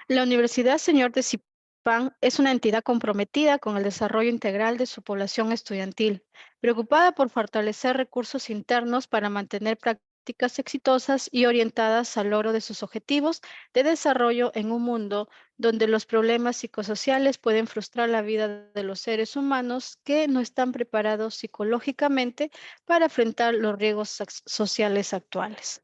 La Universidad Señor de Zipán es una entidad comprometida con el desarrollo integral de su población estudiantil, preocupada por fortalecer recursos internos para mantener prácticas exitosas y orientadas al logro de sus objetivos de desarrollo en un mundo donde los problemas psicosociales pueden frustrar la vida de los seres humanos que no están preparados psicológicamente para enfrentar los riesgos sociales actuales.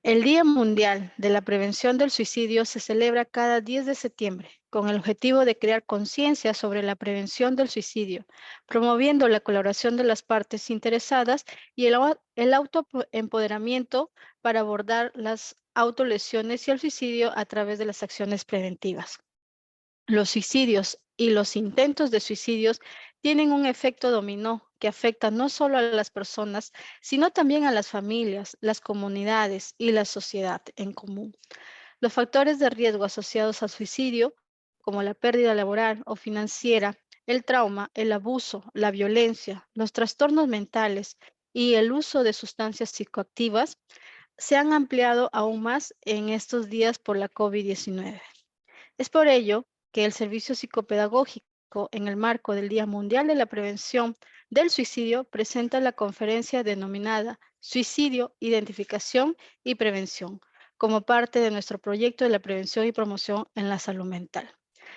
El Día Mundial de la Prevención del Suicidio se celebra cada 10 de septiembre con el objetivo de crear conciencia sobre la prevención del suicidio, promoviendo la colaboración de las partes interesadas y el autoempoderamiento para abordar las autolesiones y el suicidio a través de las acciones preventivas. Los suicidios y los intentos de suicidios tienen un efecto dominó que afecta no solo a las personas, sino también a las familias, las comunidades y la sociedad en común. Los factores de riesgo asociados al suicidio, como la pérdida laboral o financiera, el trauma, el abuso, la violencia, los trastornos mentales y el uso de sustancias psicoactivas, se han ampliado aún más en estos días por la COVID-19. Es por ello que el Servicio Psicopedagógico, en el marco del Día Mundial de la Prevención del Suicidio, presenta la conferencia denominada Suicidio, Identificación y Prevención, como parte de nuestro proyecto de la prevención y promoción en la salud mental.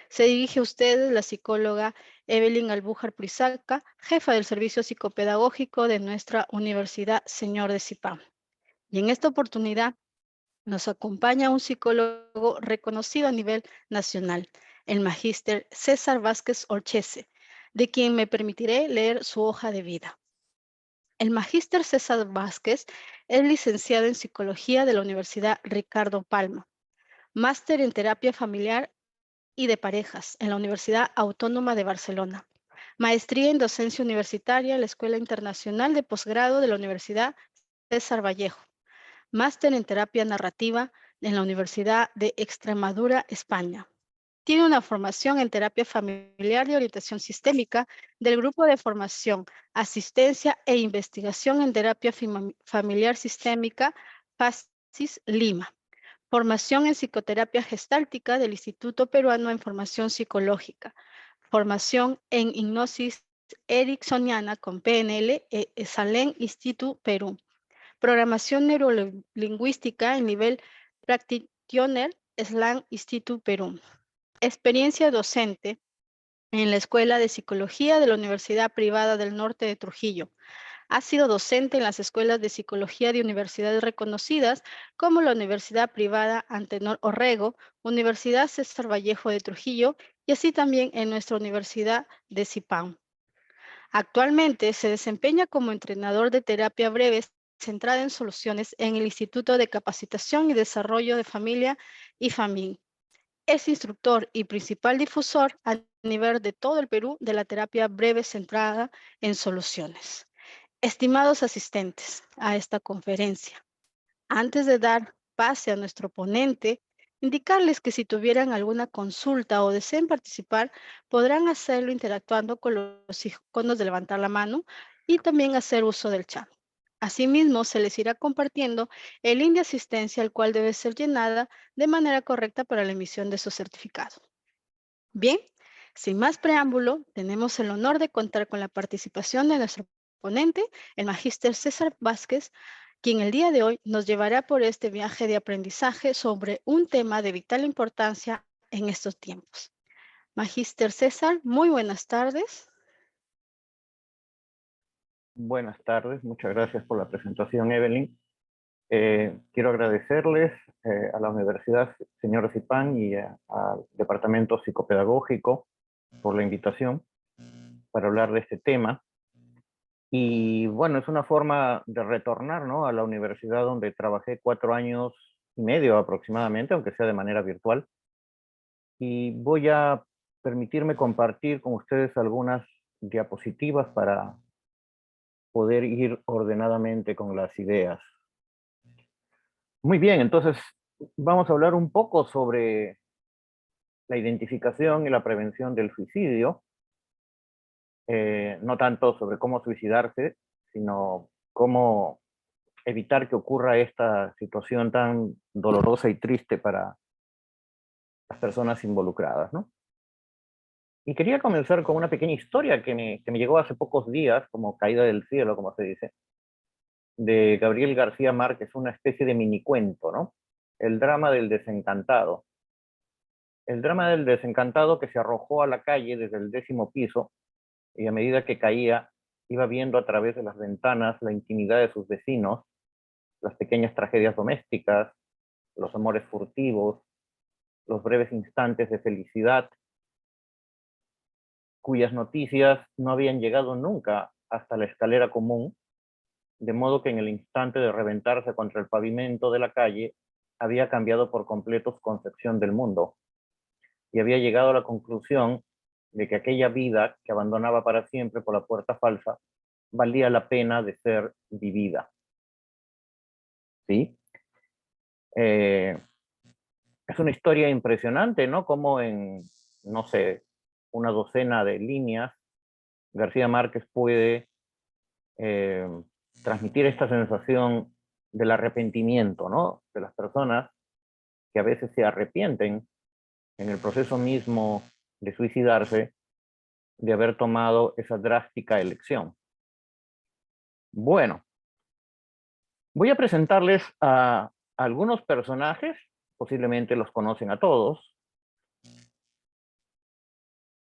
Se dirige a ustedes la psicóloga Evelyn Albújar Prisaca, jefa del Servicio Psicopedagógico de nuestra Universidad Señor de Zipán. Y en esta oportunidad nos acompaña un psicólogo reconocido a nivel nacional, el magíster César Vázquez Orchese, de quien me permitiré leer su hoja de vida. El magíster César Vázquez es licenciado en psicología de la Universidad Ricardo Palma, máster en terapia familiar y de parejas en la Universidad Autónoma de Barcelona, maestría en docencia universitaria en la Escuela Internacional de Posgrado de la Universidad César Vallejo, máster en terapia narrativa en la Universidad de Extremadura, España. Tiene una formación en terapia familiar y orientación sistémica del Grupo de Formación, Asistencia e Investigación en Terapia Familiar Sistémica, FASIS Lima. Formación en psicoterapia gestáltica del Instituto Peruano en Formación Psicológica. Formación en hipnosis ericksoniana con PNL, Salén Instituto Perú. Programación neurolingüística en nivel Practitioner, SLAN Instituto Perú. Experiencia docente en la Escuela de Psicología de la Universidad Privada del Norte de Trujillo. Ha sido docente en las escuelas de psicología de universidades reconocidas como la Universidad Privada Antenor Orrego, Universidad César Vallejo de Trujillo y así también en nuestra Universidad de Zipán. Actualmente se desempeña como entrenador de terapia breve centrada en soluciones en el Instituto de Capacitación y Desarrollo de Familia y FAMIN. Es instructor y principal difusor a nivel de todo el Perú de la terapia breve centrada en soluciones. Estimados asistentes a esta conferencia, antes de dar pase a nuestro ponente, indicarles que si tuvieran alguna consulta o deseen participar, podrán hacerlo interactuando con los iconos de levantar la mano y también hacer uso del chat. Asimismo, se les irá compartiendo el link de asistencia, el cual debe ser llenada de manera correcta para la emisión de su certificado. Bien, sin más preámbulo, tenemos el honor de contar con la participación de nuestro ponente, el magíster César Vázquez, quien el día de hoy nos llevará por este viaje de aprendizaje sobre un tema de vital importancia en estos tiempos. Magíster César, muy buenas tardes. Buenas tardes, muchas gracias por la presentación, Evelyn. Quiero agradecerles a la Universidad Señor Zipán y al Departamento Psicopedagógico por la invitación para hablar de este tema. Y bueno, es una forma de retornar, ¿no?, a la universidad donde trabajé 4 años y medio aproximadamente, aunque sea de manera virtual. Y voy a permitirme compartir con ustedes algunas diapositivas para poder ir ordenadamente con las ideas. Muy bien, entonces vamos a hablar un poco sobre la identificación y la prevención del suicidio, no tanto sobre cómo suicidarse, sino cómo evitar que ocurra esta situación tan dolorosa y triste para las personas involucradas, ¿no? Y quería comenzar con una pequeña historia que me llegó hace pocos días, como caída del cielo, como se dice, de Gabriel García Márquez, una especie de minicuento, ¿no? El drama del desencantado. El drama del desencantado que se arrojó a la calle desde el 10º piso y a medida que caía, iba viendo a través de las ventanas la intimidad de sus vecinos, las pequeñas tragedias domésticas, los amores furtivos, los breves instantes de felicidad, cuyas noticias no habían llegado nunca hasta la escalera común, de modo que en el instante de reventarse contra el pavimento de la calle, había cambiado por completo su concepción del mundo, y había llegado a la conclusión de que aquella vida que abandonaba para siempre por la puerta falsa, valía la pena de ser vivida. ¿Sí? Es una historia impresionante, ¿no? Como en, no sé, una docena de líneas, García Márquez puede transmitir esta sensación del arrepentimiento, ¿no? De las personas que a veces se arrepienten en el proceso mismo de suicidarse, de haber tomado esa drástica elección. Bueno, voy a presentarles a algunos personajes, posiblemente los conocen a todos.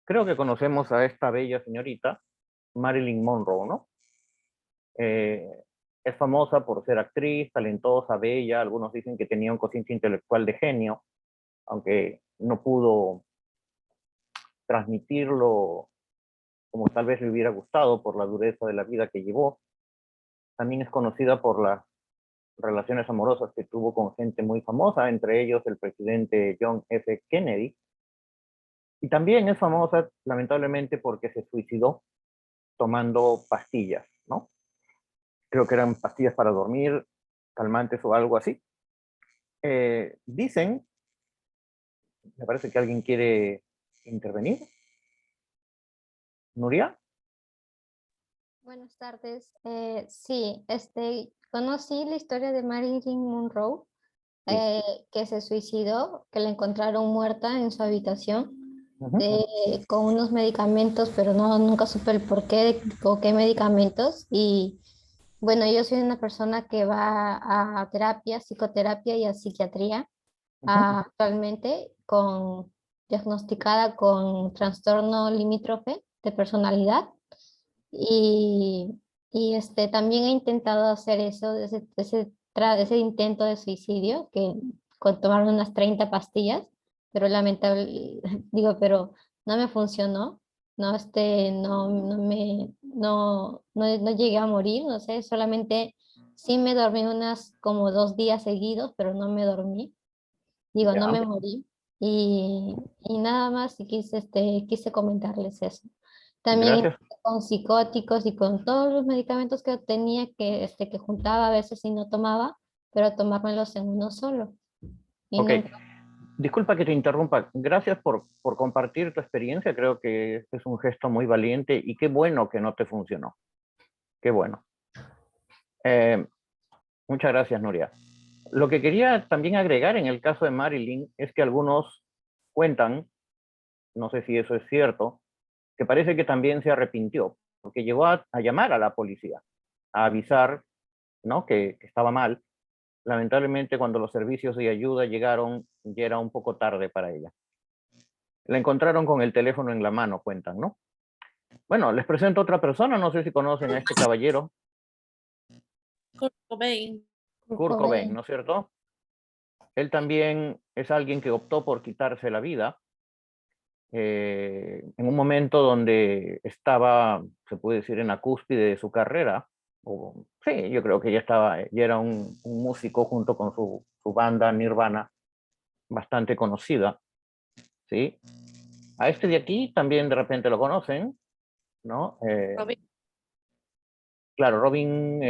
Creo que conocemos a esta bella señorita, Marilyn Monroe, ¿no? Es famosa por ser actriz, talentosa, bella. Algunos dicen que tenía un cociente intelectual de genio, aunque no pudo transmitirlo como tal vez le hubiera gustado por la dureza de la vida que llevó. También es conocida por las relaciones amorosas que tuvo con gente muy famosa, entre ellos el presidente John F. Kennedy. Y también es famosa, lamentablemente, porque se suicidó tomando pastillas, ¿no? Creo que eran pastillas para dormir, calmantes o algo así. Dicen, me parece que alguien quiere intervenir. ¿Nuria? Buenas tardes. Sí, conocí la historia de Marilyn Monroe, Sí. que se suicidó, que la encontraron muerta en su habitación Uh-huh. con unos medicamentos, pero no, nunca supe el por qué o qué medicamentos. Y bueno, yo soy una persona que va a terapia, psicoterapia y a psiquiatría Uh-huh. actualmente diagnosticada con trastorno limítrofe de personalidad. Y, también he intentado hacer eso, ese intento de suicidio, que con tomar unas 30 pastillas, pero lamentable, digo, pero no me funcionó, no llegué a morir, no sé, solamente sí me dormí unas como 2 días seguidos, pero no me dormí, digo, no Ya. me morí. Y nada más y quise comentarles eso. También Gracias. con psicóticos y con todos los medicamentos que tenía que juntaba a veces y no tomaba, pero tomármelos en uno solo. Y Ok. nunca. Disculpa que te interrumpa. Gracias por compartir tu experiencia. Creo que este es un gesto muy valiente y qué bueno que no te funcionó. Qué bueno. Eh, Muchas gracias, Nuria. Lo que quería también agregar en el caso de Marilyn es que algunos cuentan, no sé si eso es cierto, que parece que también se arrepintió, porque llegó a llamar a la policía, a avisar, ¿no? Que estaba mal. Lamentablemente, cuando los servicios de ayuda llegaron, ya era un poco tarde para ella. La encontraron con el teléfono en la mano, cuentan, ¿no? Bueno, les presento a otra persona, no sé si conocen a este caballero, Kurt Cobain. Kurt Cobain, ¿no es cierto? Él también es alguien que optó por quitarse la vida en un momento donde estaba, se puede decir, en la cúspide de su carrera. Sí, yo creo que ya era un músico junto con su banda Nirvana, bastante conocida, ¿sí? A este de aquí también de repente lo conocen, ¿no? Robin. Claro, Robin,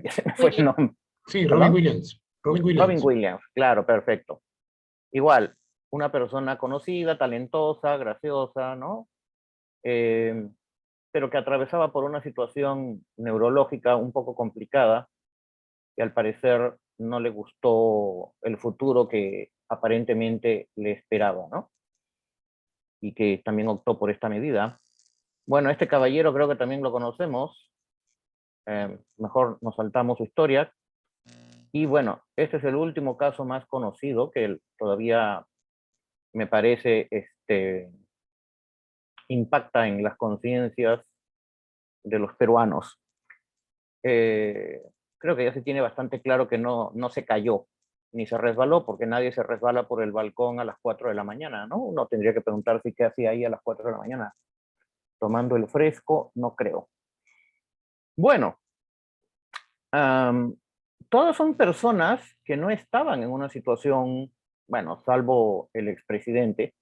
ya se me fue el Williams. nombre. Sí, Robin ¿Perdón? Williams. Robin Robin Williams. Williams, claro, perfecto. Igual, una persona conocida, talentosa, graciosa, ¿no? Pero que atravesaba por una situación neurológica un poco complicada, que al parecer no le gustó el futuro que aparentemente le esperaba, ¿no? Y que también optó por esta medida. Bueno, este caballero creo que también lo conocemos. Mejor nos saltamos su historia. Y bueno, este es el último caso más conocido que todavía me parece impacta en las conciencias de los peruanos. Creo que ya se tiene bastante claro que no se cayó ni se resbaló, porque nadie se resbala por el balcón a las 4 de la mañana, ¿no? Uno tendría que preguntarse qué hacía ahí a las 4 de la mañana. Tomando el fresco, no creo. Bueno, todas son personas que no estaban en una situación, bueno, salvo el expresidente,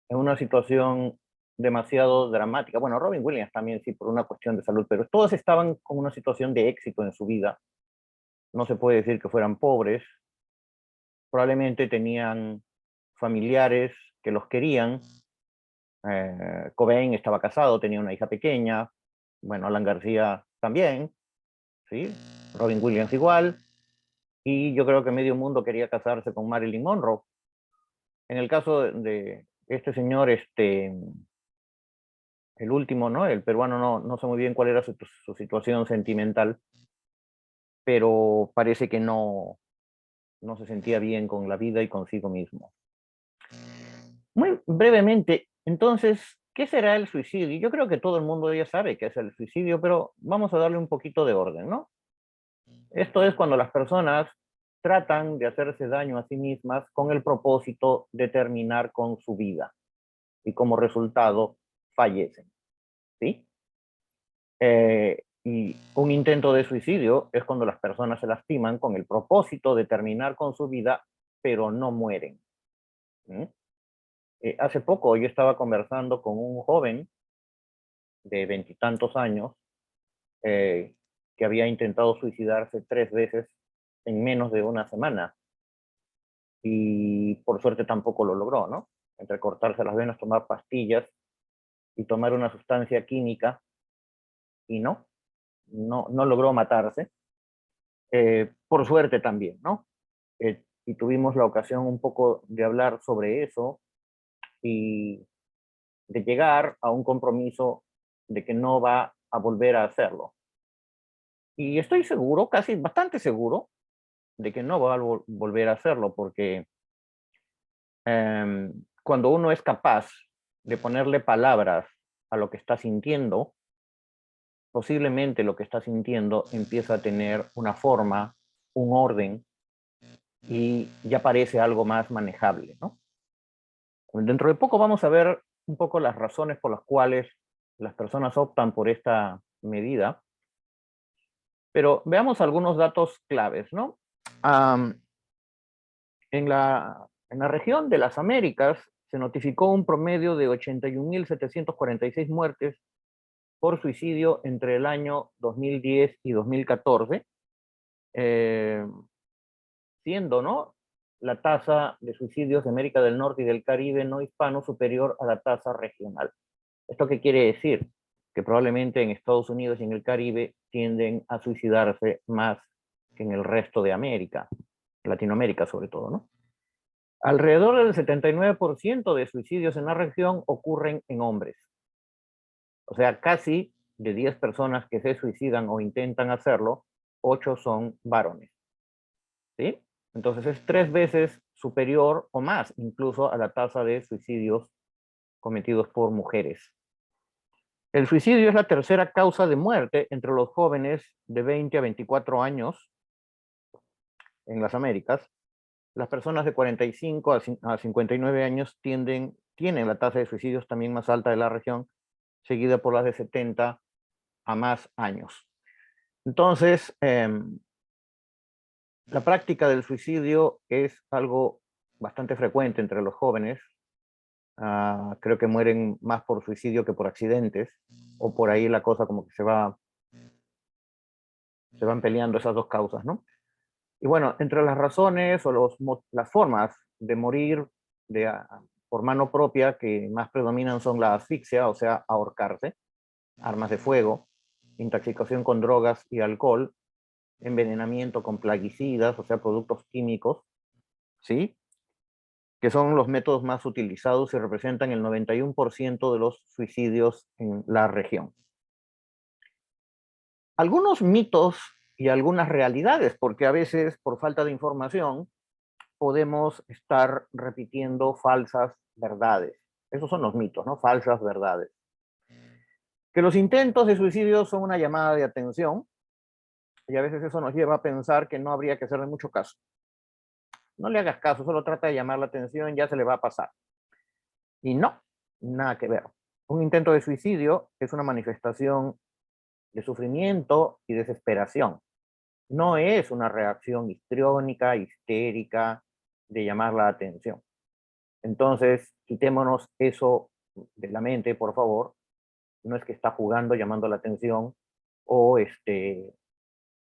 en una situación demasiado dramática. Bueno, Robin Williams también sí, por una cuestión de salud, pero todos estaban con una situación de éxito en su vida. No se puede decir que fueran pobres. Probablemente tenían familiares que los querían. Cobain estaba casado, tenía una hija pequeña. Bueno, Alan García también, ¿sí? Robin Williams igual. Y yo creo que medio mundo quería casarse con Marilyn Monroe. En el caso de este señor, el último, ¿no? El peruano, no sé muy bien cuál era su situación sentimental, pero parece que no se sentía bien con la vida y consigo mismo. Muy brevemente, entonces, ¿qué será el suicidio? Yo creo que todo el mundo ya sabe qué es el suicidio, pero vamos a darle un poquito de orden, ¿no? Esto es cuando las personas tratan de hacerse daño a sí mismas con el propósito de terminar con su vida y como resultado fallecen, ¿sí? Y un intento de suicidio es cuando las personas se lastiman con el propósito de terminar con su vida, pero no mueren. Hace poco yo estaba conversando con un joven de 20 y tantos años que había intentado suicidarse 3 veces en menos de una semana. Y por suerte tampoco lo logró, ¿no? Entre cortarse las venas, tomar pastillas y tomar una sustancia química, y no logró matarse. Por suerte también, ¿no? Y tuvimos la ocasión un poco de hablar sobre eso y de llegar a un compromiso de que no va a volver a hacerlo. Y estoy seguro, casi bastante seguro, de que no va a volver a hacerlo, porque cuando uno es capaz de ponerle palabras a lo que está sintiendo, posiblemente lo que está sintiendo empieza a tener una forma, un orden, y ya parece algo más manejable, ¿no? Dentro de poco vamos a ver un poco las razones por las cuales las personas optan por esta medida, pero veamos algunos datos claves, ¿no? En la región de las Américas se notificó un promedio de 81.746 muertes por suicidio entre el año 2010 y 2014, siendo, ¿no?, la tasa de suicidios de América del Norte y del Caribe no hispano superior a la tasa regional. ¿Esto qué quiere decir? Que probablemente en Estados Unidos y en el Caribe tienden a suicidarse más que en el resto de América, Latinoamérica sobre todo, ¿no? Alrededor del 79% de suicidios en la región ocurren en hombres. O sea, casi de 10 personas que se suicidan o intentan hacerlo, 8 son varones. ¿Sí? Entonces es 3 veces superior o más incluso a la tasa de suicidios cometidos por mujeres. El suicidio es la tercera causa de muerte entre los jóvenes de 20 a 24 años en las Américas. Las personas de 45 a 59 años tienen la tasa de suicidios también más alta de la región, seguida por las de 70 a más años. Entonces, la práctica del suicidio es algo bastante frecuente entre los jóvenes. Creo que mueren más por suicidio que por accidentes, o por ahí la cosa como que se van peleando esas dos causas, ¿no? Y bueno, entre las razones o las formas de morir por mano propia que más predominan son la asfixia, o sea, ahorcarse, armas de fuego, intoxicación con drogas y alcohol, envenenamiento con plaguicidas, o sea, productos químicos, ¿sí? Que son los métodos más utilizados y representan el 91% de los suicidios en la región. Algunos mitos y algunas realidades, porque a veces por falta de información podemos estar repitiendo falsas verdades. Esos son los mitos, ¿no? Falsas verdades. Que los intentos de suicidio son una llamada de atención y a veces eso nos lleva a pensar que no habría que hacerle mucho caso. No le hagas caso, solo trata de llamar la atención, ya se le va a pasar. Y no, nada que ver. Un intento de suicidio es una manifestación de sufrimiento y desesperación. No es una reacción histriónica, histérica, de llamar la atención. Entonces, quitémonos eso de la mente, por favor. No es que está jugando, llamando la atención o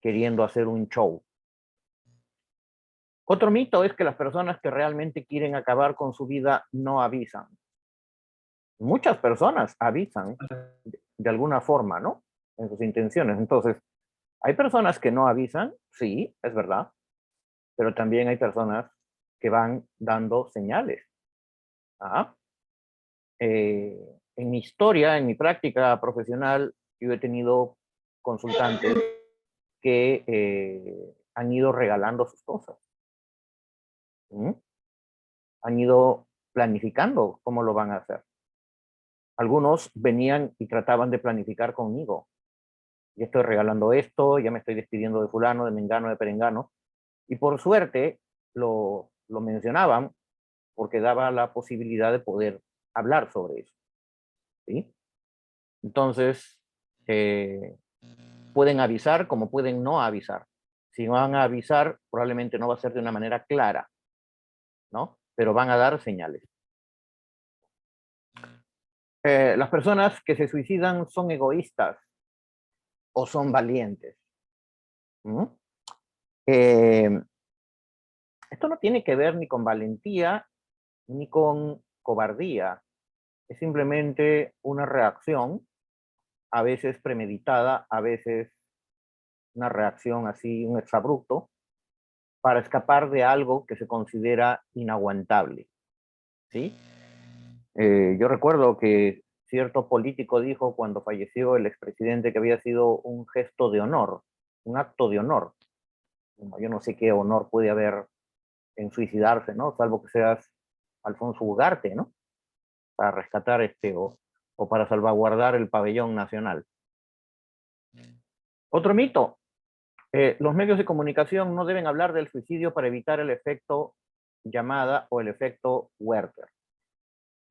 queriendo hacer un show. Otro mito es que las personas que realmente quieren acabar con su vida no avisan. Muchas personas avisan de alguna forma, ¿no? En sus intenciones. Entonces, hay personas que no avisan, sí, es verdad, pero también hay personas que van dando señales. ¿Ah? En mi historia, en mi práctica profesional, yo he tenido consultantes que han ido regalando sus cosas. ¿Mm? Han ido planificando cómo lo van a hacer. Algunos venían y trataban de planificar conmigo. Ya estoy regalando esto, ya me estoy despidiendo de fulano, de mengano, de perengano. Y por suerte lo mencionaban porque daba la posibilidad de poder hablar sobre eso. ¿Sí? Entonces, pueden avisar como pueden no avisar. Si van a avisar, probablemente no va a ser de una manera clara, ¿no? Pero van a dar señales. Las personas que se suicidan son egoístas o son valientes. ¿Mm? Esto no tiene que ver ni con valentía ni con cobardía. Es simplemente una reacción, a veces premeditada, a veces una reacción así, un exabrupto, para escapar de algo que se considera inaguantable. ¿Sí? Yo recuerdo que cierto político dijo cuando falleció el expresidente que había sido un gesto de honor, un acto de honor. Yo no sé qué honor puede haber en suicidarse, ¿no? Salvo que seas Alfonso Ugarte, ¿no? Para rescatar o para salvaguardar el pabellón nacional. Otro mito, los medios de comunicación no deben hablar del suicidio para evitar el efecto llamada o el efecto Werther.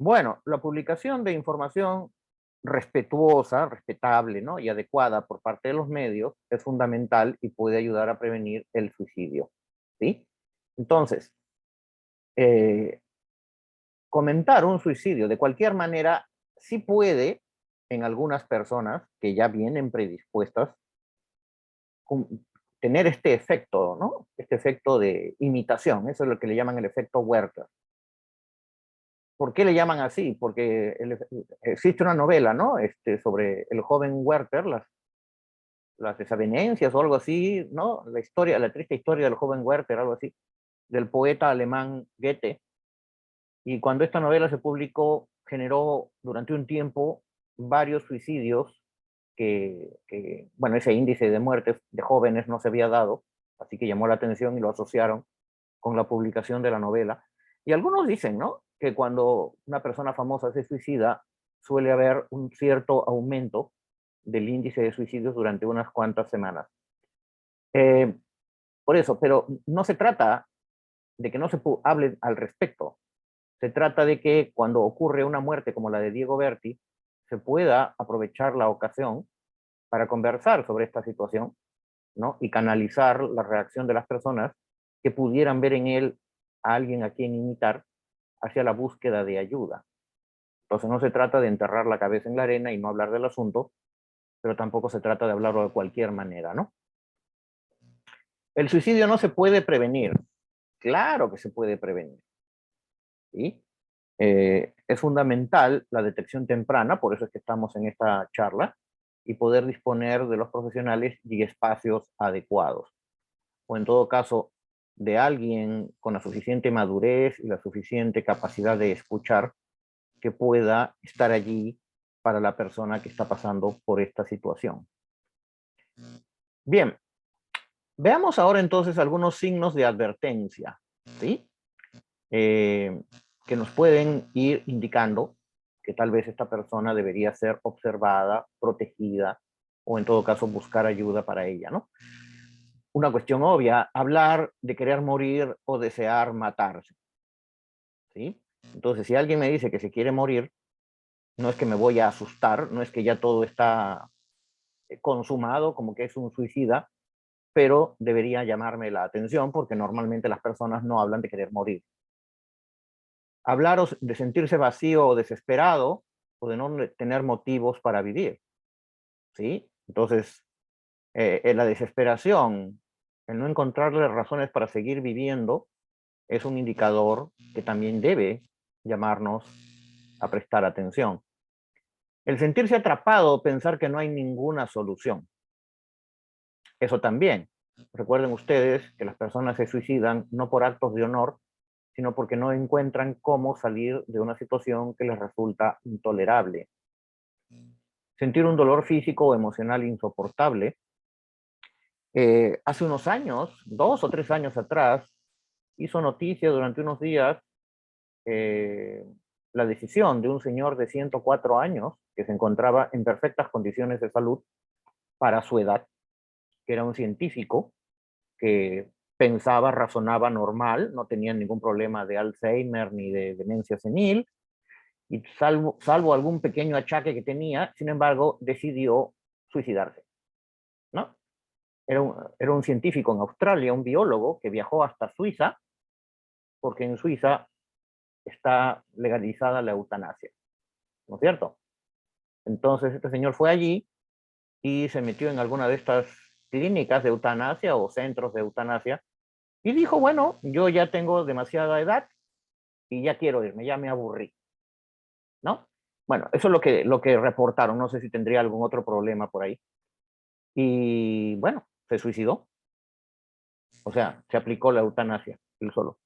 Bueno, la publicación de información respetuosa, respetable, ¿no? Y adecuada por parte de los medios es fundamental y puede ayudar a prevenir el suicidio, ¿sí? Entonces, comentar un suicidio de cualquier manera sí puede, en algunas personas que ya vienen predispuestas, tener este efecto, ¿no? Este efecto de imitación, eso es lo que le llaman el efecto Werther. ¿Por qué le llaman así? Porque existe una novela, ¿no? Sobre el joven Werther, las desavenencias o algo así, ¿no? La historia, la triste historia del joven Werther, algo así, del poeta alemán Goethe. Y cuando esta novela se publicó, generó durante un tiempo varios suicidios bueno, ese índice de muertes de jóvenes no se había dado, así que llamó la atención y lo asociaron con la publicación de la novela. Y algunos dicen, ¿no? Que cuando una persona famosa se suicida, suele haber un cierto aumento del índice de suicidios durante unas cuantas semanas. Por eso, pero no se trata de que no se hable al respecto. Se trata de que cuando ocurre una muerte como la de Diego Berti, se pueda aprovechar la ocasión para conversar sobre esta situación, ¿no? Y canalizar la reacción de las personas que pudieran ver en él a alguien a quien imitar hacia la búsqueda de ayuda. Entonces no se trata de enterrar la cabeza en la arena y no hablar del asunto, pero tampoco se trata de hablarlo de cualquier manera, ¿no? El suicidio no se puede prevenir. Claro que se puede prevenir. ¿Sí? Es fundamental la detección temprana, por eso es que estamos en esta charla, y poder disponer de los profesionales y espacios adecuados. o en todo caso de alguien con la suficiente madurez y la suficiente capacidad de escuchar que pueda estar allí para la persona que está pasando por esta situación. Bien, veamos ahora entonces algunos signos de advertencia, ¿sí? Que nos pueden ir indicando que tal vez esta persona debería ser observada, protegida, o en todo caso buscar ayuda para ella, ¿no? Una cuestión obvia, hablar de querer morir o desear matarse, ¿sí? Entonces, si alguien me dice que se quiere morir, no es que me voy a asustar, no es que ya todo está consumado, como que es un suicida, pero debería llamarme la atención porque normalmente las personas no hablan de querer morir. Hablar de sentirse vacío o desesperado o de no tener motivos para vivir, ¿sí? Entonces, la desesperación, el no encontrarle razones para seguir viviendo, es un indicador que también debe llamarnos a prestar atención. El sentirse atrapado o pensar que no hay ninguna solución. Eso también. Recuerden ustedes que las personas se suicidan no por actos de honor, sino porque no encuentran cómo salir de una situación que les resulta intolerable. Sentir un dolor físico o emocional insoportable. Hace unos años, 2 o 3 años atrás, hizo noticia durante unos días la decisión de un señor de 104 años que se encontraba en perfectas condiciones de salud para su edad, que era un científico que pensaba, razonaba normal, no tenía ningún problema de Alzheimer ni de demencia senil, y salvo algún pequeño achaque que tenía, sin embargo, decidió suicidarse, ¿no? Era un científico en Australia, un biólogo que viajó hasta Suiza, porque en Suiza está legalizada la eutanasia, ¿no es cierto? Entonces este señor fue allí y se metió en alguna de estas clínicas de eutanasia o centros de eutanasia y dijo, bueno, yo ya tengo demasiada edad y ya quiero irme, ya me aburrí, ¿no? Bueno, eso es lo que reportaron, no sé si tendría algún otro problema por ahí. Y bueno, se suicidó. O sea, se aplicó la eutanasia, él solo.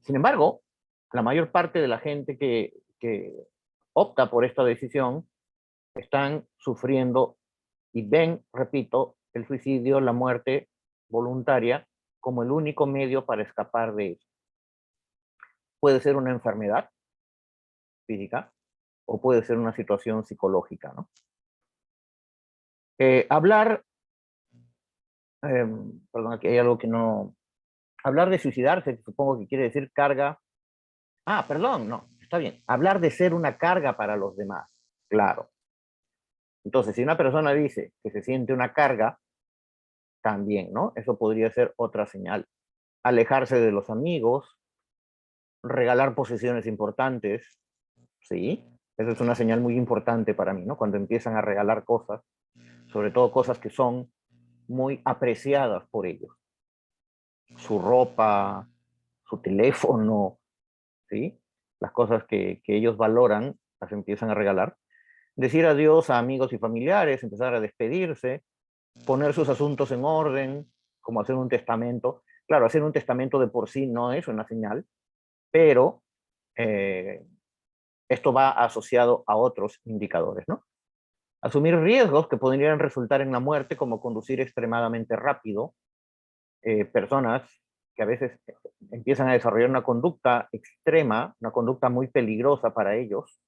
Sin embargo, la mayor parte de la gente que opta por esta decisión están sufriendo y ven, repito, el suicidio, la muerte voluntaria, como el único medio para escapar de eso. Puede ser una enfermedad física o puede ser una situación psicológica, ¿no? Hablar, perdón, aquí hay algo que no... Hablar de suicidarse, que supongo que quiere decir carga. Ah, perdón, no, está bien. Hablar de ser una carga para los demás, claro. Entonces, si una persona dice que se siente una carga, también, ¿no? Eso podría ser otra señal. Alejarse de los amigos, regalar posesiones importantes, ¿sí? Esa es una señal muy importante para mí, ¿no? Cuando empiezan a regalar cosas, sobre todo cosas que son muy apreciadas por ellos. Su ropa, su teléfono, ¿sí? Las cosas que ellos valoran, las empiezan a regalar. Decir adiós a amigos y familiares, empezar a despedirse, poner sus asuntos en orden, como hacer un testamento. Claro, hacer un testamento de por sí no es una señal, pero esto va asociado a otros indicadores, ¿no? Asumir riesgos que podrían resultar en la muerte, como conducir extremadamente rápido, personas que a veces empiezan a desarrollar una conducta extrema, una conducta muy peligrosa para ellos.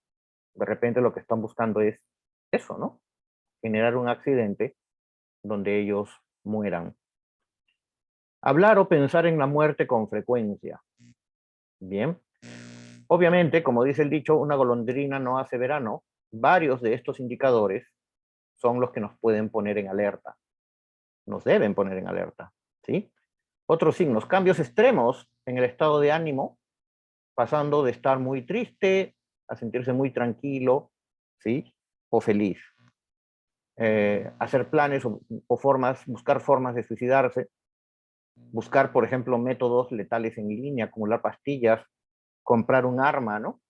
De repente lo que están buscando es eso, ¿no? Generar un accidente donde ellos mueran. Hablar o pensar en la muerte con frecuencia. Bien. Obviamente, como dice el dicho, una golondrina no hace verano. Varios de estos indicadores son los que nos pueden poner en alerta. Nos deben poner en alerta, ¿sí? Otros signos, cambios extremos en el estado de ánimo, pasando de estar muy triste a sentirse muy tranquilo, ¿sí? O feliz. Hacer planes o formas, buscar formas de suicidarse, buscar, por ejemplo, métodos letales en línea, acumular pastillas, comprar un arma, ¿no?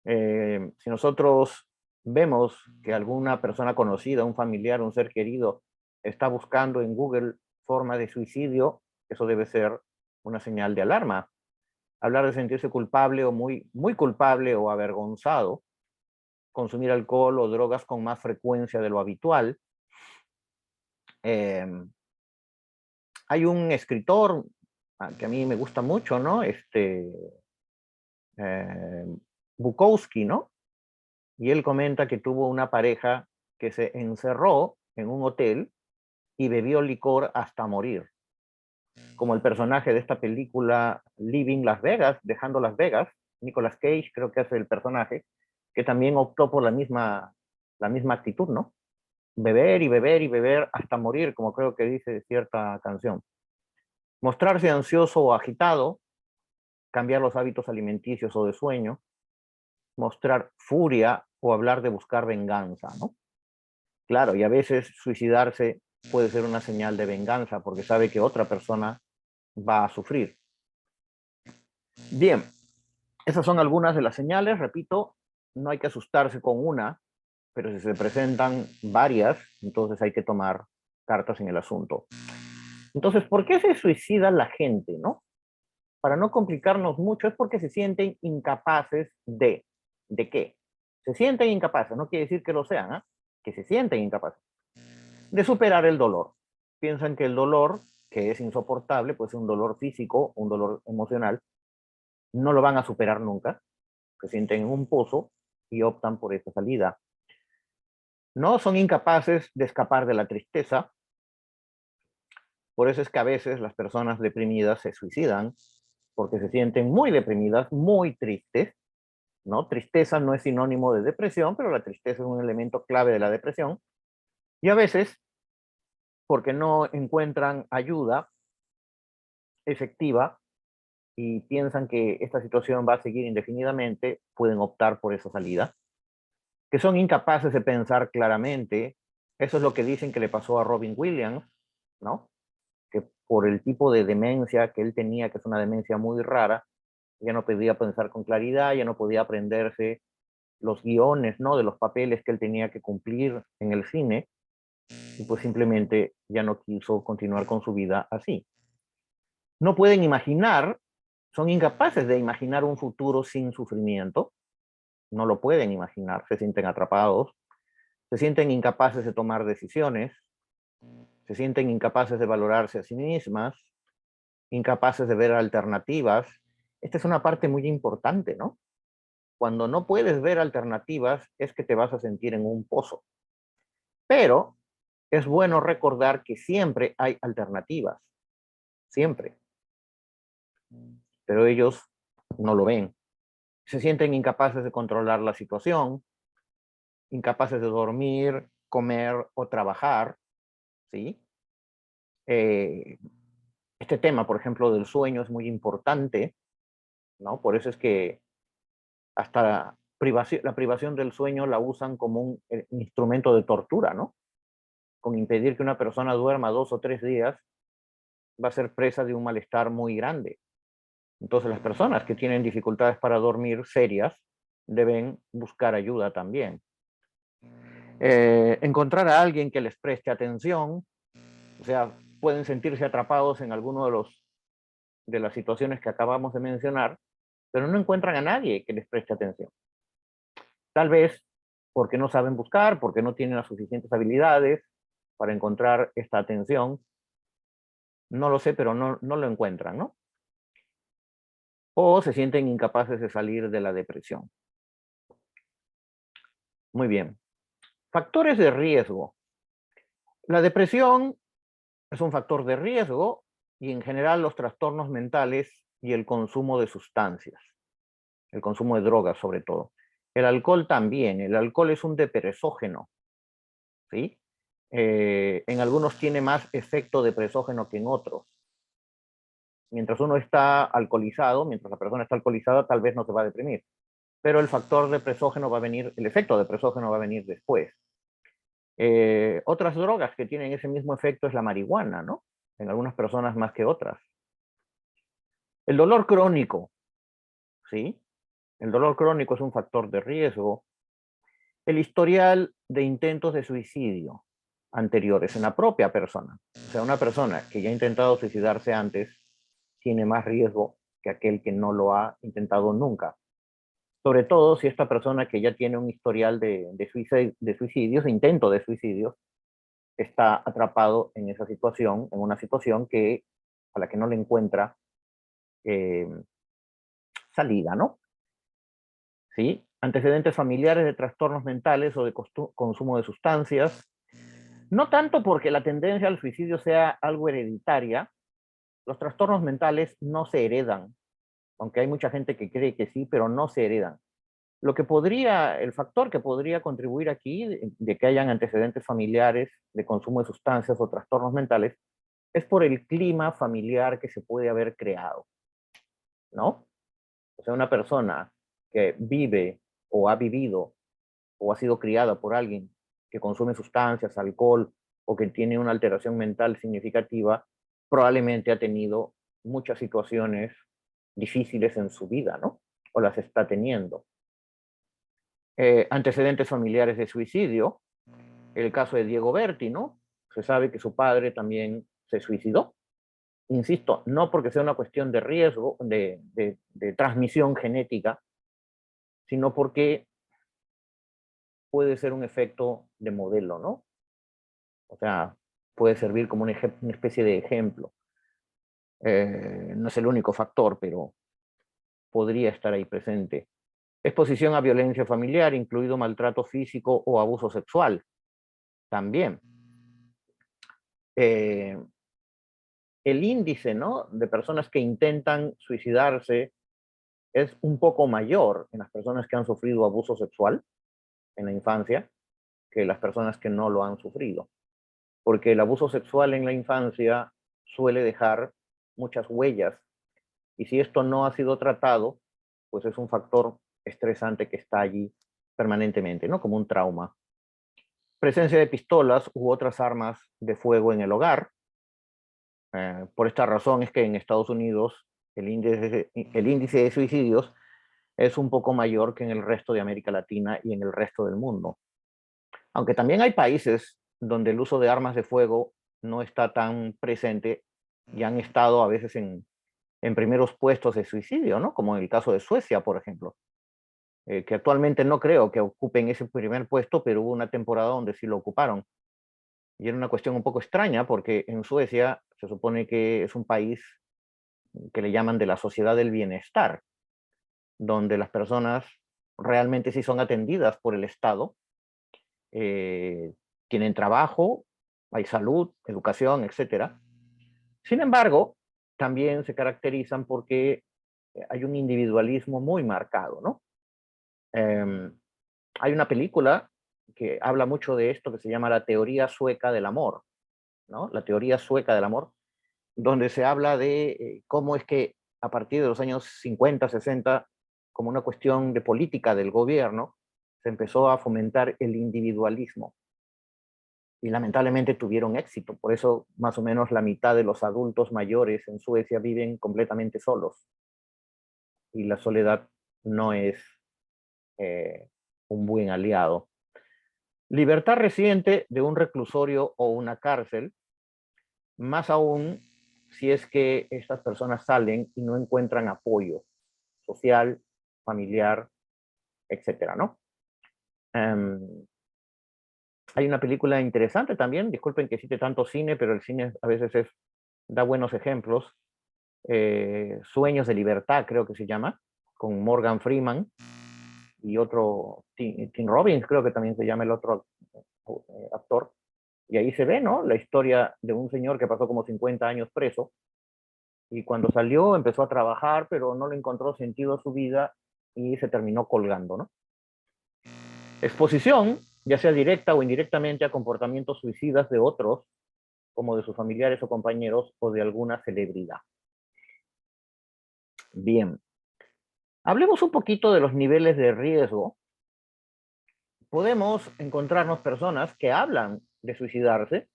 Si nosotros vemos que alguna persona conocida, un familiar, un ser querido, está buscando en Google forma de suicidio, eso debe ser una señal de alarma. Hablar de sentirse culpable o muy culpable o avergonzado, consumir alcohol o drogas con más frecuencia de lo habitual. Hay un escritor que a mí me gusta mucho, ¿no? Bukowski, ¿no? Y él comenta que tuvo una pareja que se encerró en un hotel y bebió licor hasta morir. Como el personaje de esta película Leaving Las Vegas, Dejando Las Vegas, Nicolas Cage creo que hace el personaje, que también optó por la misma actitud, ¿no? Beber y beber y beber hasta morir, como creo que dice cierta canción. Mostrarse ansioso o agitado, cambiar los hábitos alimenticios o de sueño, mostrar furia o hablar de buscar venganza, ¿no? Claro, y a veces suicidarse puede ser una señal de venganza porque sabe que otra persona va a sufrir. Bien, esas son algunas de las señales. Repito, no hay que asustarse con una, pero si se presentan varias, entonces hay que tomar cartas en el asunto. Entonces, ¿por qué se suicida la gente, no? Para no complicarnos mucho, es porque se sienten incapaces de. ¿De qué? Se sienten incapaces, no quiere decir que lo sean, ¿eh? Que se sienten incapaces de superar el dolor. Piensan que el dolor, que es insoportable, pues un dolor físico, un dolor emocional, no lo van a superar nunca. Se sienten en un pozo y optan por esa salida. No son incapaces de escapar de la tristeza. Por eso es que a veces las personas deprimidas se suicidan, porque se sienten muy deprimidas, muy tristes, ¿no? Tristeza no es sinónimo de depresión, pero la tristeza es un elemento clave de la depresión. Y a veces, porque no encuentran ayuda efectiva y piensan que esta situación va a seguir indefinidamente, pueden optar por esa salida. Que son incapaces de pensar claramente. Eso es lo que dicen que le pasó a Robin Williams, ¿no? Que por el tipo de demencia que él tenía, que es una demencia muy rara, ya no podía pensar con claridad, ya no podía aprenderse los guiones, ¿no? De los papeles que él tenía que cumplir en el cine, y pues simplemente ya no quiso continuar con su vida así. No pueden imaginar, son incapaces de imaginar un futuro sin sufrimiento, no lo pueden imaginar, se sienten atrapados, se sienten incapaces de tomar decisiones, se sienten incapaces de valorarse a sí mismas, incapaces de ver alternativas. Esta es una parte muy importante, ¿no? Cuando no puedes ver alternativas es que te vas a sentir en un pozo. Pero es bueno recordar que siempre hay alternativas, siempre. Pero ellos no lo ven. Se sienten incapaces de controlar la situación, incapaces de dormir, comer o trabajar, ¿sí? Este tema, por ejemplo, del sueño es muy importante, ¿no? Por eso es que hasta la privación del sueño la usan como un instrumento de tortura, ¿no? Con impedir que una persona duerma 2 o 3 días, va a ser presa de un malestar muy grande. Entonces las personas que tienen dificultades para dormir serias deben buscar ayuda también. Encontrar a alguien que les preste atención, o sea, pueden sentirse atrapados en alguno de las situaciones que acabamos de mencionar, pero no encuentran a nadie que les preste atención. Tal vez porque no saben buscar, porque no tienen las suficientes habilidades para encontrar esta atención. No lo sé, pero no lo encuentran, ¿no? O se sienten incapaces de salir de la depresión. Muy bien. Factores de riesgo. La depresión es un factor de riesgo y en general los trastornos mentales y el consumo de sustancias, el consumo de drogas sobre todo. El alcohol también. El alcohol es un depresógeno, ¿sí? En algunos tiene más efecto depresógeno que en otros. Mientras uno está alcoholizado, mientras la persona está alcoholizada, tal vez no se va a deprimir. Pero el factor depresógeno va a venir, el efecto depresógeno va a venir después. Otras drogas que tienen ese mismo efecto es la marihuana, ¿no? En algunas personas más que otras. El dolor crónico, ¿sí? El dolor crónico es un factor de riesgo. El historial de intentos de suicidio. anteriores en la propia persona. O sea, una persona que ya ha intentado suicidarse antes tiene más riesgo que aquel que no lo ha intentado nunca. Sobre todo si esta persona que ya tiene un historial de suicidios, de intento de suicidios, está atrapado en esa situación, en una situación a la que no le encuentra salida, ¿no? ¿Sí? Antecedentes familiares de trastornos mentales o de consumo de sustancias. No tanto porque la tendencia al suicidio sea algo hereditaria, los trastornos mentales no se heredan, aunque hay mucha gente que cree que sí, pero no se heredan. El factor que podría contribuir aquí, de que hayan antecedentes familiares de consumo de sustancias o trastornos mentales, es por el clima familiar que se puede haber creado, ¿no? O sea, una persona que vive o ha vivido o ha sido criada por alguien que consume sustancias, alcohol o que tiene una alteración mental significativa, probablemente ha tenido muchas situaciones difíciles en su vida, ¿no? O las está teniendo. Antecedentes familiares de suicidio, el caso de Diego Berti, ¿no? Se sabe que su padre también se suicidó. Insisto, no porque sea una cuestión de riesgo, de transmisión genética, sino porque puede ser un efecto de modelo, ¿no? O sea, puede servir como una especie de ejemplo. No es el único factor, pero podría estar ahí presente. Exposición a violencia familiar, incluido maltrato físico o abuso sexual, también. El índice, ¿no?, de personas que intentan suicidarse es un poco mayor en las personas que han sufrido abuso sexual en la infancia que las personas que no lo han sufrido. Porque el abuso sexual en la infancia suele dejar muchas huellas, y si esto no ha sido tratado, pues es un factor estresante que está allí permanentemente, ¿no? Como un trauma. Presencia de pistolas u otras armas de fuego en el hogar. Por esta razón es que en Estados Unidos el índice de suicidios es un poco mayor que en el resto de América Latina y en el resto del mundo. Aunque también hay países donde el uso de armas de fuego no está tan presente y han estado a veces en primeros puestos de suicidio, ¿no? Como en el caso de Suecia, por ejemplo, que actualmente no creo que ocupen ese primer puesto, pero hubo una temporada donde sí lo ocuparon. Y era una cuestión un poco extraña porque en Suecia se supone que es un país que le llaman de la sociedad del bienestar, donde las personas realmente sí son atendidas por el Estado, tienen trabajo, hay salud, educación, etc. Sin embargo, también se caracterizan porque hay un individualismo muy marcado, ¿no? Hay una película que habla mucho de esto que se llama la teoría sueca del amor, ¿no? La teoría sueca del amor, donde se habla de cómo es que a partir de los años 50, 60, como una cuestión de política del gobierno, se empezó a fomentar el individualismo. Y lamentablemente tuvieron éxito. Por eso más o menos la mitad de los adultos mayores en Suecia viven completamente solos. Y la soledad no es un buen aliado. Libertad reciente de un reclusorio o una cárcel, más aún si es que estas personas salen y no encuentran apoyo social, familiar, etcétera, ¿no? Hay una película interesante también, disculpen que cite tanto cine, pero el cine a veces da buenos ejemplos. Sueños de libertad, creo que se llama, con Morgan Freeman y otro, Tim Robbins, creo que también se llama el otro actor. Y ahí se ve, ¿no?, la historia de un señor que pasó como 50 años preso y cuando salió empezó a trabajar, pero no le encontró sentido a su vida y se terminó colgando, ¿no? Exposición, ya sea directa o indirectamente, a comportamientos suicidas de otros, como de sus familiares o compañeros o de alguna celebridad. Bien. Hablemos un poquito de los niveles de riesgo. Podemos encontrarnos personas que hablan de suicidarse,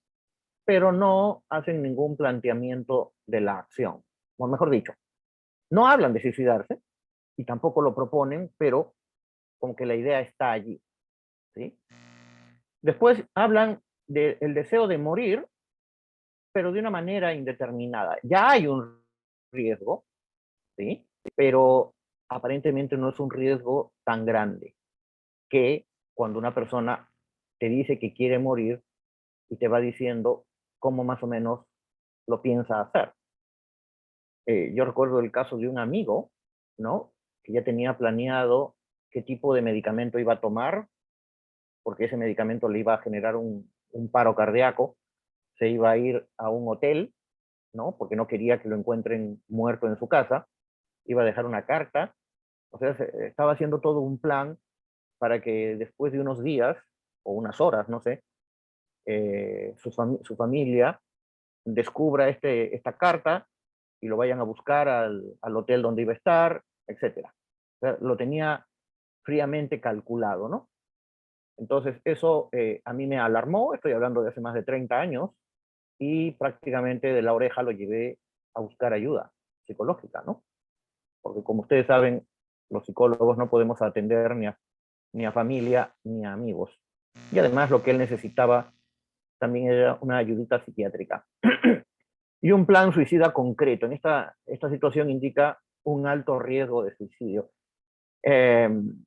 pero no hacen ningún planteamiento de la acción. O mejor dicho, no hablan de suicidarse y tampoco lo proponen, pero como que la idea está allí, ¿sí? Después hablan del deseo de morir, pero de una manera indeterminada. Ya hay un riesgo, ¿sí? Pero aparentemente no es un riesgo tan grande que cuando una persona te dice que quiere morir y te va diciendo cómo más o menos lo piensa hacer. Yo recuerdo el caso de un amigo, ¿no? Que ya tenía planeado qué tipo de medicamento iba a tomar, porque ese medicamento le iba a generar un paro cardíaco, se iba a ir a un hotel, ¿no? Porque no quería que lo encuentren muerto en su casa, iba a dejar una carta, o sea, estaba haciendo todo un plan para que después de unos días, o unas horas, no sé, su familia descubra esta carta y lo vayan a buscar al hotel donde iba a estar, etc. O sea, lo tenía fríamente calculado, ¿no? Entonces, eso a mí me alarmó, estoy hablando de hace más de 30 años, y prácticamente de la oreja lo llevé a buscar ayuda psicológica, ¿no? Porque como ustedes saben, los psicólogos no podemos atender ni a familia ni a amigos. Y además lo que él necesitaba también era una ayudita psiquiátrica. Y un plan suicida concreto. En esta situación indica un alto riesgo de suicidio. Perdón,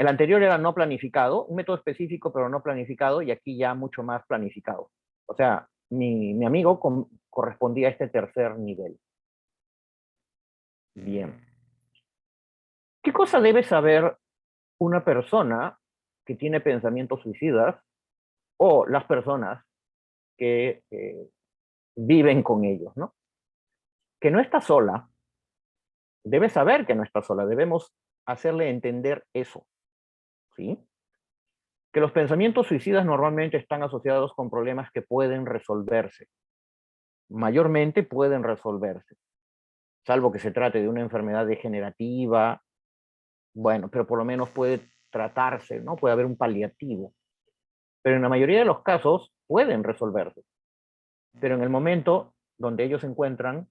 el anterior era no planificado, un método específico pero no planificado, y aquí ya mucho más planificado. O sea, mi amigo correspondía a este tercer nivel. Bien. ¿Qué cosa debe saber una persona que tiene pensamientos suicidas o las personas que viven con ellos, ¿no? Que no está sola, debe saber que no está sola, debemos hacerle entender eso, ¿sí? Que los pensamientos suicidas normalmente están asociados con problemas que pueden resolverse, mayormente pueden resolverse, salvo que se trate de una enfermedad degenerativa, bueno, pero por lo menos puede tratarse, ¿no? Puede haber un paliativo. Pero en la mayoría de los casos pueden resolverse. Pero en el momento donde ellos se encuentran,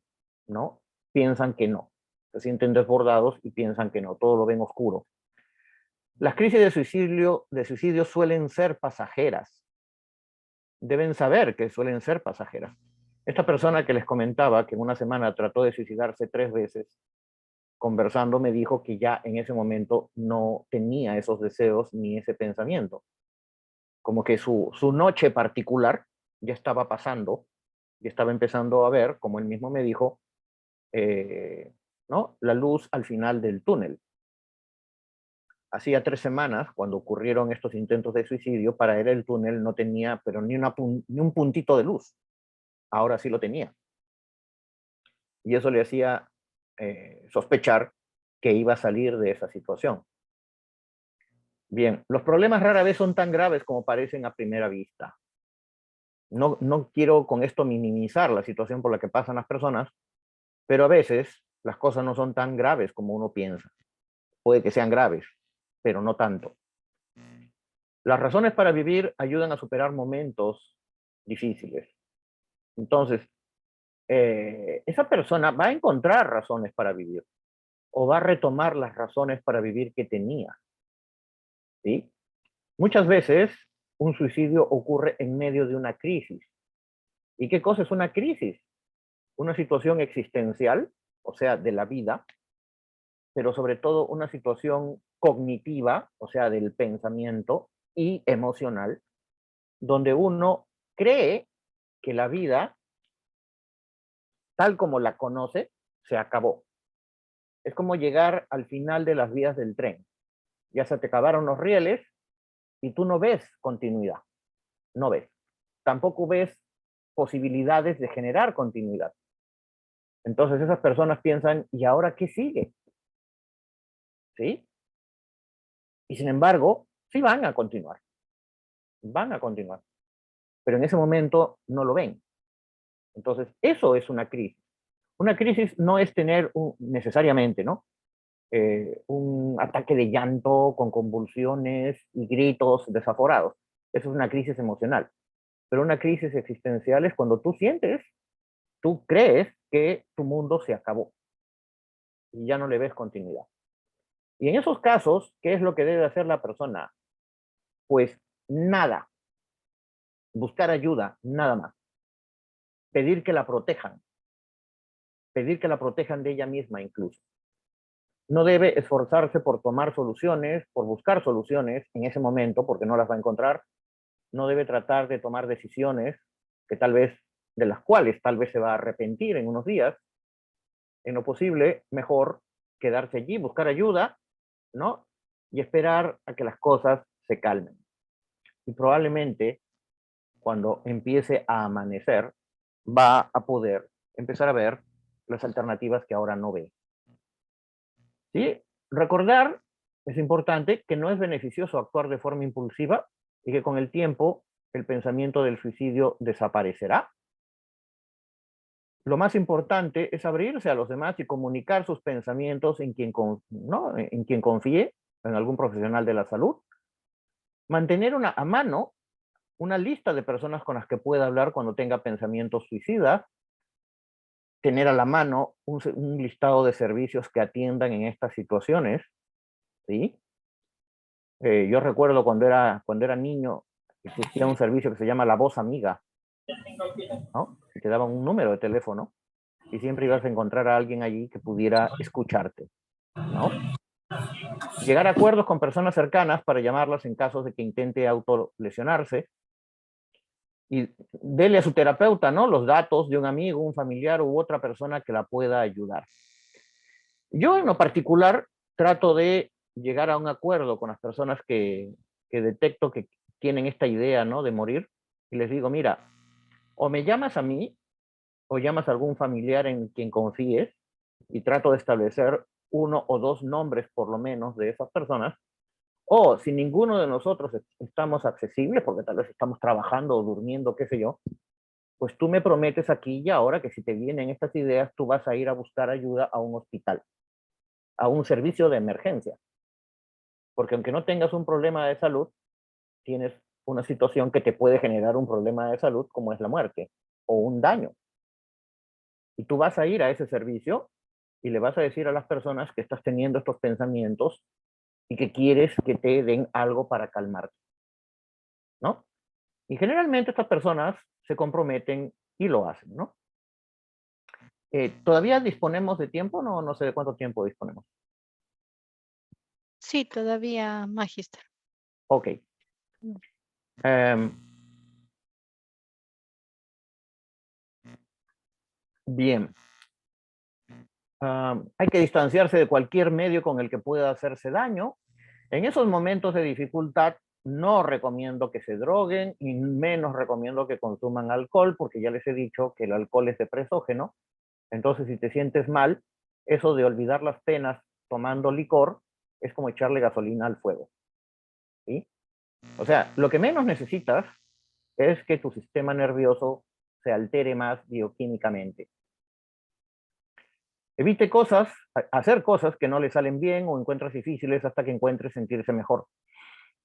¿no? Piensan que no. Se sienten desbordados y piensan que no, todo lo ven oscuro. Las crisis de suicidio suelen ser pasajeras. Deben saber que suelen ser pasajeras. Esta persona que les comentaba que en una semana trató de suicidarse 3 veces, conversando me dijo que ya en ese momento no tenía esos deseos ni ese pensamiento. Como que su noche particular ya estaba pasando y estaba empezando a ver, como él mismo me dijo, ¿no? La luz al final del túnel. Hacía 3 semanas, cuando ocurrieron estos intentos de suicidio, para él el túnel no tenía, pero ni un puntito de luz. Ahora sí lo tenía. Y eso le hacía sospechar que iba a salir de esa situación. Bien, los problemas rara vez son tan graves como parecen a primera vista. No quiero con esto minimizar la situación por la que pasan las personas, pero a veces las cosas no son tan graves como uno piensa. Puede que sean graves, pero no tanto. Las razones para vivir ayudan a superar momentos difíciles. Entonces, esa persona va a encontrar razones para vivir o va a retomar las razones para vivir que tenía. ¿Sí? Muchas veces un suicidio ocurre en medio de una crisis. ¿Y qué cosa es una crisis? Una situación existencial, o sea, de la vida, pero sobre todo una situación cognitiva, o sea, del pensamiento y emocional, donde uno cree que la vida, tal como la conoce, se acabó. Es como llegar al final de las vías del tren. Ya se te acabaron los rieles y tú no ves continuidad. No ves. Tampoco ves posibilidades de generar continuidad. Entonces esas personas piensan, ¿y ahora qué sigue? ¿Sí? Y sin embargo, sí van a continuar. Van a continuar. Pero en ese momento no lo ven. Entonces, eso es una crisis. Una crisis no es tener necesariamente, ¿no? Un ataque de llanto con convulsiones y gritos desaforados. Eso es una crisis emocional. Pero una crisis existencial es cuando tú sientes, tú crees que tu mundo se acabó y ya no le ves continuidad. Y en esos casos, ¿qué es lo que debe hacer la persona? Pues nada. buscar ayuda, nada más. Pedir que la protejan. Pedir que la protejan de ella misma incluso. No debe esforzarse por tomar soluciones, por buscar soluciones en ese momento, porque no las va a encontrar. No debe tratar de tomar decisiones que tal vez, de las cuales tal vez se va a arrepentir en unos días. En lo posible, mejor quedarse allí, buscar ayuda, ¿no? Y esperar a que las cosas se calmen. Y probablemente, cuando empiece a amanecer, va a poder empezar a ver las alternativas que ahora no ve. ¿Sí? Recordar, es importante, que no es beneficioso actuar de forma impulsiva y que con el tiempo el pensamiento del suicidio desaparecerá. Lo más importante es abrirse a los demás y comunicar sus pensamientos en quien confíe, en algún profesional de la salud. Mantener a mano una lista de personas con las que pueda hablar cuando tenga pensamientos suicidas. Tener a la mano un listado de servicios que atiendan en estas situaciones, ¿sí? Yo recuerdo cuando era niño, existía un servicio que se llama La Voz Amiga, ¿no? Te daban un número de teléfono y siempre ibas a encontrar a alguien allí que pudiera escucharte, ¿no? Llegar a acuerdos con personas cercanas para llamarlas en casos de que intente autolesionarse, y dele a su terapeuta, ¿no?, los datos de un amigo, un familiar u otra persona que la pueda ayudar. Yo en lo particular trato de llegar a un acuerdo con las personas que detecto que tienen esta idea, ¿no?, de morir, y les digo, mira, o me llamas a mí, o llamas a algún familiar en quien confíes, y trato de establecer 1 o 2 nombres por lo menos de esas personas, o si ninguno de nosotros estamos accesibles, porque tal vez estamos trabajando o durmiendo, qué sé yo, pues tú me prometes aquí y ahora que si te vienen estas ideas, tú vas a ir a buscar ayuda a un hospital, a un servicio de emergencia. Porque aunque no tengas un problema de salud, tienes una situación que te puede generar un problema de salud, como es la muerte o un daño. Y tú vas a ir a ese servicio y le vas a decir a las personas que estás teniendo estos pensamientos y que quieres que te den algo para calmarte, ¿no? Y generalmente estas personas se comprometen y lo hacen, ¿no? ¿Todavía disponemos de tiempo? No sé de cuánto tiempo disponemos. Sí, todavía, Magister. Ok. Bien. Hay que distanciarse de cualquier medio con el que pueda hacerse daño. En esos momentos de dificultad, no recomiendo que se droguen y menos recomiendo que consuman alcohol, porque ya les he dicho que el alcohol es depresógeno. Entonces, si te sientes mal, eso de olvidar las penas tomando licor es como echarle gasolina al fuego, ¿sí? O sea, lo que menos necesitas es que tu sistema nervioso se altere más bioquímicamente. Evite hacer cosas que no le salen bien o encuentras difíciles hasta que encuentres sentirse mejor.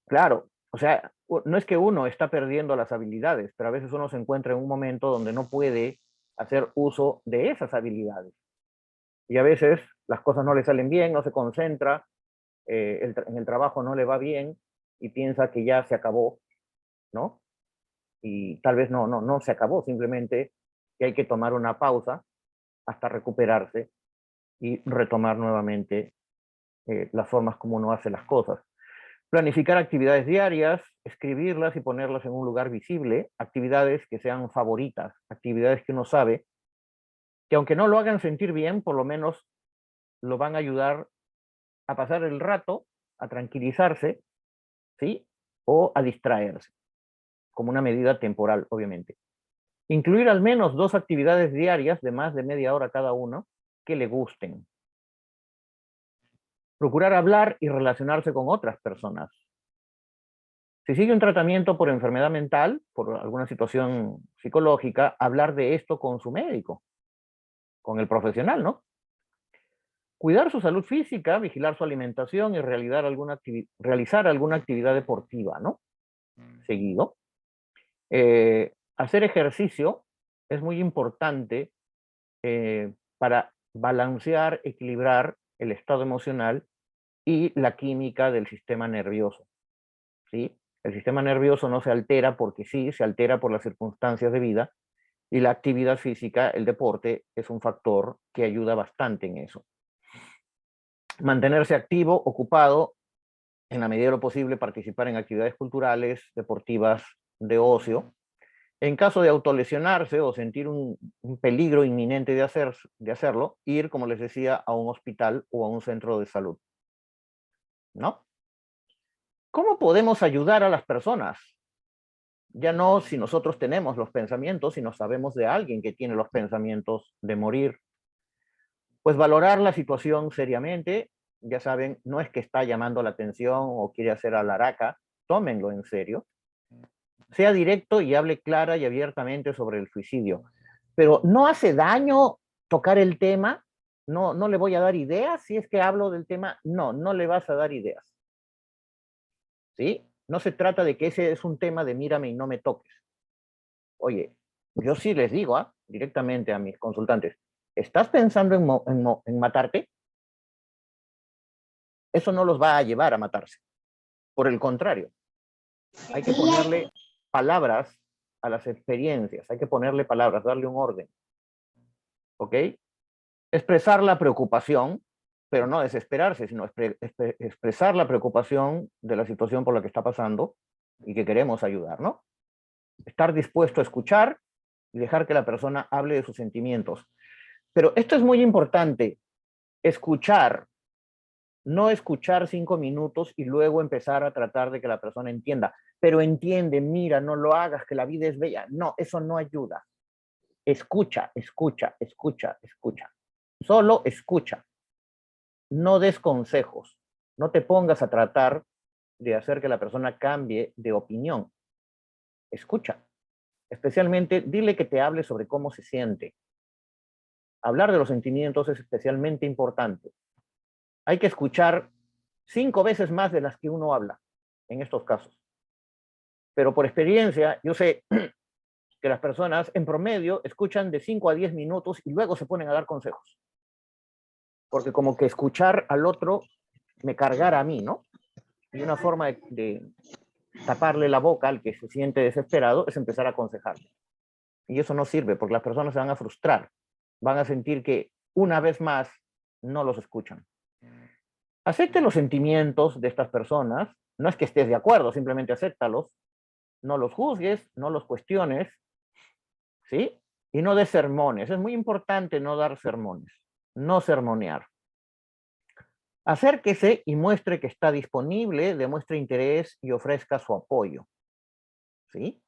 Claro, o sea, no es que uno está perdiendo las habilidades, pero a veces uno se encuentra en un momento donde no puede hacer uso de esas habilidades. Y a veces las cosas no le salen bien, no se concentra, en el trabajo no le va bien y piensa que ya se acabó, ¿no? Y tal vez no se acabó, simplemente que hay que tomar una pausa hasta recuperarse y retomar nuevamente las formas como uno hace las cosas. Planificar actividades diarias, escribirlas y ponerlas en un lugar visible, actividades que sean favoritas, actividades que uno sabe que aunque no lo hagan sentir bien, por lo menos lo van a ayudar a pasar el rato, a tranquilizarse, ¿sí? O a distraerse, como una medida temporal, obviamente. Incluir al menos 2 actividades diarias de más de media hora cada uno que le gusten. Procurar hablar y relacionarse con otras personas. Si sigue un tratamiento por enfermedad mental, por alguna situación psicológica, hablar de esto con su médico, con el profesional, ¿no? Cuidar su salud física, vigilar su alimentación y realizar alguna actividad deportiva, ¿no? Seguido. Hacer ejercicio es muy importante para balancear, equilibrar el estado emocional y la química del sistema nervioso, ¿sí? El sistema nervioso no se altera porque sí, se altera por las circunstancias de vida, y la actividad física, el deporte, es un factor que ayuda bastante en eso. Mantenerse activo, ocupado, en la medida de lo posible participar en actividades culturales, deportivas, de ocio. En caso de autolesionarse o sentir un peligro inminente de hacerlo, ir, como les decía, a un hospital o a un centro de salud. ¿No? ¿Cómo podemos ayudar a las personas? Ya no si nosotros tenemos los pensamientos, sino sabemos de alguien que tiene los pensamientos de morir. Pues valorar la situación seriamente, ya saben, no es que está llamando la atención o quiere hacer alaraca, tómenlo en serio. Sea directo y hable clara y abiertamente sobre el suicidio. Pero no hace daño tocar el tema, no le voy a dar ideas si es que hablo del tema, no le vas a dar ideas. ¿Sí? No se trata de que ese es un tema de mírame y no me toques. Oye, yo sí les digo directamente a mis consultantes, ¿estás pensando en matarte? Eso no los va a llevar a matarse. Por el contrario, hay que ponerle palabras a las experiencias, hay que ponerle palabras, darle un orden. ¿Ok? Expresar la preocupación, pero no desesperarse, sino expresar la preocupación de la situación por la que está pasando y que queremos ayudar, ¿no? Estar dispuesto a escuchar y dejar que la persona hable de sus sentimientos. Pero esto es muy importante, escuchar, no escuchar 5 minutos y luego empezar a tratar de que la persona entienda. Pero entiende, mira, no lo hagas, que la vida es bella. No, eso no ayuda. Escucha, escucha, escucha, escucha. Solo escucha. No des consejos. No te pongas a tratar de hacer que la persona cambie de opinión. Escucha. Especialmente, dile que te hable sobre cómo se siente. Hablar de los sentimientos es especialmente importante. Hay que escuchar 5 veces más de las que uno habla en estos casos. Pero por experiencia, yo sé que las personas en promedio escuchan de 5 a 10 minutos y luego se ponen a dar consejos. Porque como que escuchar al otro me cargara a mí, ¿no? Y una forma de taparle la boca al que se siente desesperado es empezar a aconsejarle. Y eso no sirve porque las personas se van a frustrar. Van a sentir que una vez más no los escuchan. Acepte los sentimientos de estas personas. No es que estés de acuerdo, simplemente acéptalos. No los juzgues, no los cuestiones, ¿sí? Y no des sermones. Es muy importante no dar sermones, no sermonear. Acérquese y muestre que está disponible, demuestre interés y ofrezca su apoyo, ¿sí?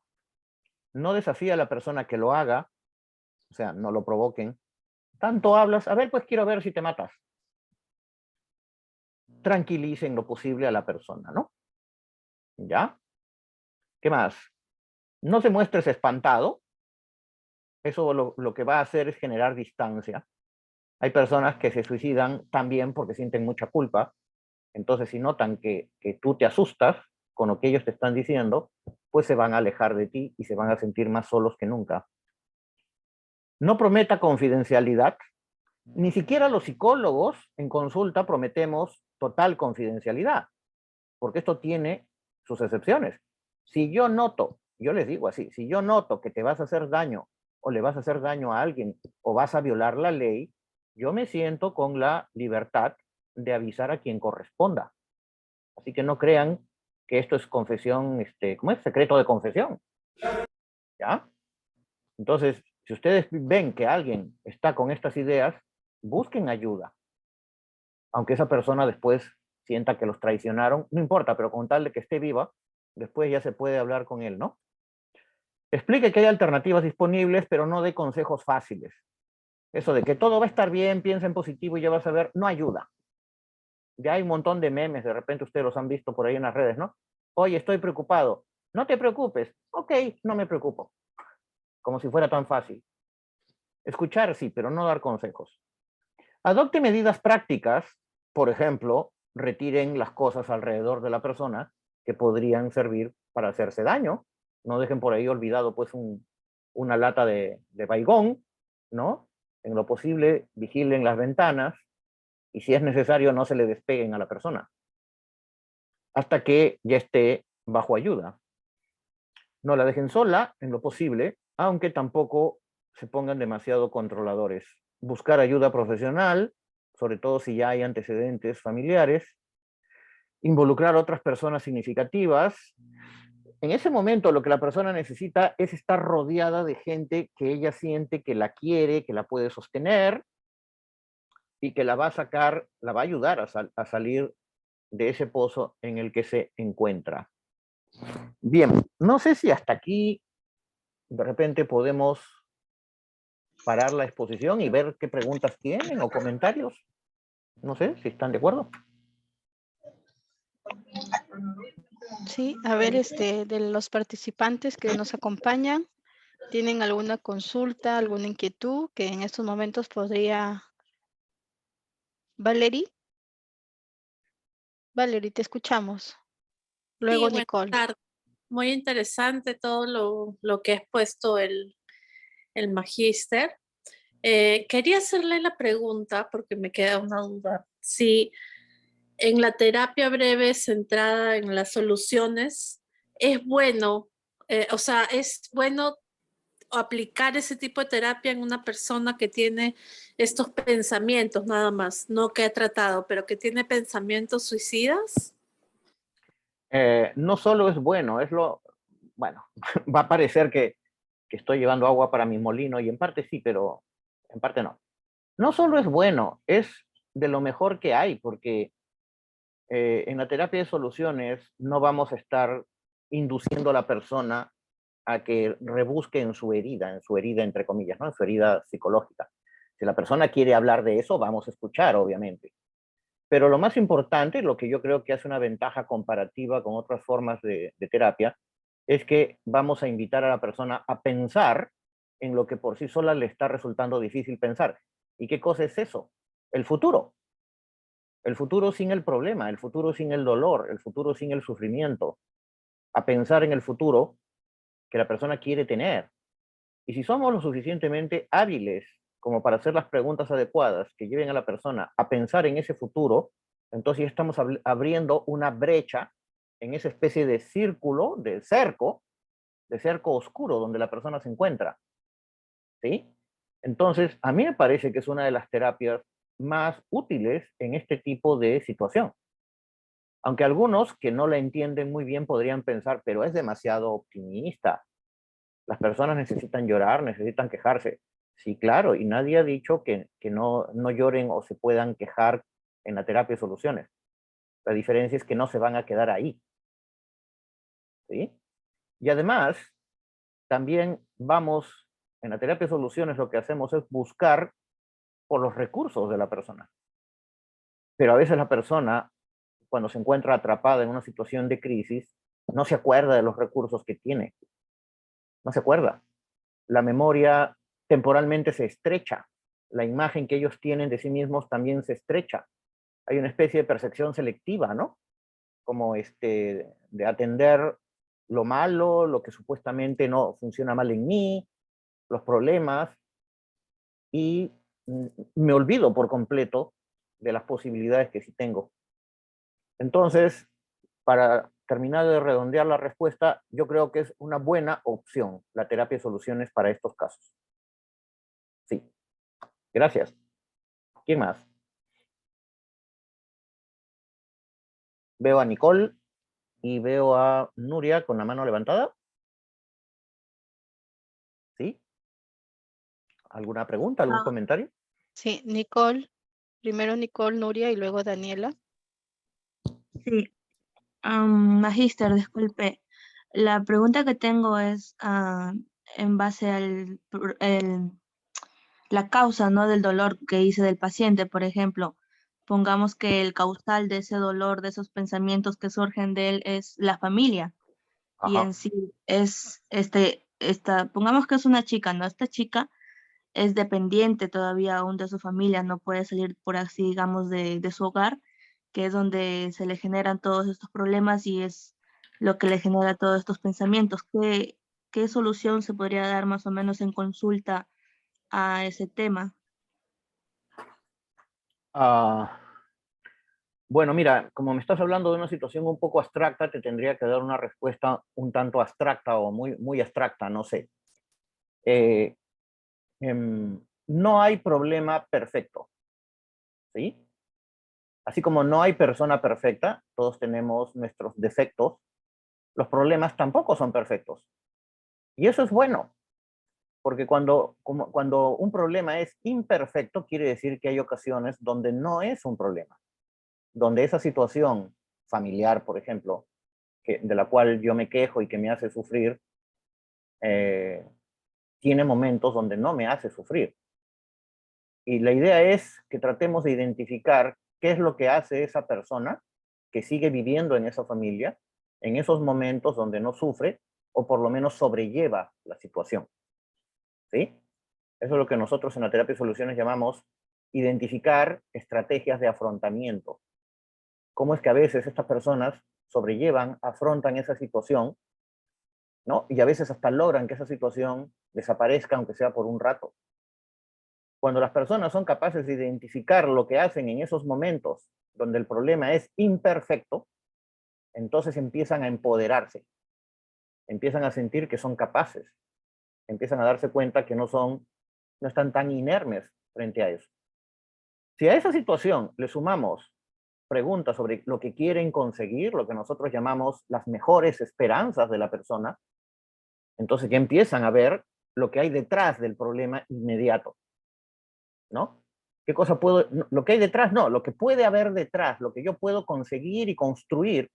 No desafíe a la persona que lo haga, o sea, no lo provoquen. Tanto hablas, a ver, pues quiero ver si te matas. Tranquilice en lo posible a la persona, ¿no? ¿Ya? ¿Qué más? No se muestres espantado. Eso lo que va a hacer es generar distancia. Hay personas que se suicidan también porque sienten mucha culpa. Entonces, si notan que tú te asustas con lo que ellos te están diciendo, pues se van a alejar de ti y se van a sentir más solos que nunca. No prometa confidencialidad. Ni siquiera los psicólogos en consulta prometemos total confidencialidad, porque esto tiene sus excepciones. Si yo noto, yo les digo así, si yo noto que te vas a hacer daño o le vas a hacer daño a alguien o vas a violar la ley, yo me siento con la libertad de avisar a quien corresponda. Así que no crean que esto es confesión, ¿cómo es? Secreto de confesión. ¿Ya? Entonces, si ustedes ven que alguien está con estas ideas, busquen ayuda. Aunque esa persona después sienta que los traicionaron, no importa, pero con tal de que esté viva, después ya se puede hablar con él, ¿no? Explique que hay alternativas disponibles, pero no dé consejos fáciles. Eso de que todo va a estar bien, piensa en positivo y ya vas a ver, no ayuda. Ya hay un montón de memes, de repente ustedes los han visto por ahí en las redes, ¿no? Oye, estoy preocupado. No te preocupes. Ok, no me preocupo. Como si fuera tan fácil. Escuchar sí, pero no dar consejos. Adopte medidas prácticas, por ejemplo, retiren las cosas alrededor de la persona que podrían servir para hacerse daño. No dejen por ahí olvidado pues una lata de baigón, ¿no? En lo posible, vigilen las ventanas y si es necesario no se le despeguen a la persona hasta que ya esté bajo ayuda. No la dejen sola en lo posible, aunque tampoco se pongan demasiado controladores. Buscar ayuda profesional, sobre todo si ya hay antecedentes familiares. Involucrar a otras personas significativas. En ese momento lo que la persona necesita es estar rodeada de gente que ella siente que la quiere, que la puede sostener y que la va a sacar, la va a ayudar a salir de ese pozo en el que se encuentra. Bien, no sé si hasta aquí de repente podemos parar la exposición y ver qué preguntas tienen o comentarios. No sé si están de acuerdo. Sí, a ver, de los participantes que nos acompañan, ¿tienen alguna consulta, alguna inquietud que en estos momentos podría... Valerie, te escuchamos. Luego Sí, buenas Nicole. tardes. Muy interesante todo lo que ha expuesto el magíster. Quería hacerle la pregunta, porque me queda una duda, si en la terapia breve centrada en las soluciones es bueno, o sea, es bueno aplicar ese tipo de terapia en una persona que tiene estos pensamientos nada más, no que ha tratado, pero que tiene pensamientos suicidas. No solo es bueno, bueno, va a parecer que estoy llevando agua para mi molino, y en parte sí, pero en parte no. No solo es bueno, es de lo mejor que hay, porque en la terapia de soluciones no vamos a estar induciendo a la persona a que rebusque en su herida entre comillas, ¿no? En su herida psicológica. Si la persona quiere hablar de eso, vamos a escuchar, obviamente. Pero lo más importante, lo que yo creo que hace una ventaja comparativa con otras formas de terapia, es que vamos a invitar a la persona a pensar en lo que por sí sola le está resultando difícil pensar. ¿Y qué cosa es eso? El futuro. El futuro sin el problema, el futuro sin el dolor, el futuro sin el sufrimiento. A pensar en el futuro que la persona quiere tener. Y si somos lo suficientemente hábiles como para hacer las preguntas adecuadas que lleven a la persona a pensar en ese futuro, entonces ya estamos abriendo una brecha en esa especie de círculo, de cerco oscuro donde la persona se encuentra. ¿Sí? Entonces, a mí me parece que es una de las terapias más útiles en este tipo de situación. Aunque algunos que no la entienden muy bien podrían pensar, pero es demasiado optimista. Las personas necesitan llorar, necesitan quejarse. Sí, claro, y nadie ha dicho que no lloren o se puedan quejar en la terapia de soluciones. La diferencia es que no se van a quedar ahí. ¿Sí? Y además, también vamos, en la terapia de soluciones lo que hacemos es buscar por los recursos de la persona. Pero a veces la persona, cuando se encuentra atrapada en una situación de crisis, no se acuerda de los recursos que tiene. No se acuerda. La memoria temporalmente se estrecha. La imagen que ellos tienen de sí mismos también se estrecha. Hay una especie de percepción selectiva, ¿no? Como de atender lo malo, lo que supuestamente no funciona mal en mí, los problemas, y me olvido por completo de las posibilidades que sí tengo. Entonces, para terminar de redondear la respuesta, yo creo que es una buena opción la terapia de soluciones para estos casos. Sí. Gracias. ¿Quién más? Veo a Nicole y veo a Nuria con la mano levantada. ¿Sí? ¿Alguna pregunta, algún comentario? Sí, Nicole. Primero Nicole, Nuria y luego Daniela. Sí, magíster, disculpe. La pregunta que tengo es en base la causa, ¿no?, del dolor que dice del paciente. Por ejemplo, pongamos que el causal de ese dolor, de esos pensamientos que surgen de él es la familia. Y Ajá. en sí es pongamos que es una chica, ¿no? Esta chica es dependiente todavía aún de su familia, no puede salir, por así digamos, de su hogar, que es donde se le generan todos estos problemas y es lo que le genera todos estos pensamientos. ¿Qué solución se podría dar más o menos en consulta a ese tema? Bueno, mira, como me estás hablando de una situación un poco abstracta, te tendría que dar una respuesta un tanto abstracta o muy abstracta, no sé. Eh, no hay problema perfecto, ¿sí? Así como no hay persona perfecta, todos tenemos nuestros defectos, los problemas tampoco son perfectos. Y eso es bueno, porque cuando un problema es imperfecto, quiere decir que hay ocasiones donde no es un problema, donde esa situación familiar, por ejemplo, de la cual yo me quejo y que me hace sufrir, tiene momentos donde no me hace sufrir. Y la idea es que tratemos de identificar qué es lo que hace esa persona que sigue viviendo en esa familia, en esos momentos donde no sufre, o por lo menos sobrelleva la situación. ¿Sí? Eso es lo que nosotros en la terapia de soluciones llamamos identificar estrategias de afrontamiento. Cómo es que a veces estas personas sobrellevan, afrontan esa situación, ¿no? Y a veces hasta logran que esa situación desaparezca, aunque sea por un rato. Cuando las personas son capaces de identificar lo que hacen en esos momentos donde el problema es imperfecto, entonces empiezan a empoderarse, empiezan a sentir que son capaces, empiezan a darse cuenta que no están tan inermes frente a eso. Si a esa situación le sumamos preguntas sobre lo que quieren conseguir, lo que nosotros llamamos las mejores esperanzas de la persona, entonces ya empiezan a ver lo que hay detrás del problema inmediato, ¿no? ¿Qué cosa puedo, lo que hay detrás? No, lo que puede haber detrás, lo que yo puedo conseguir y construir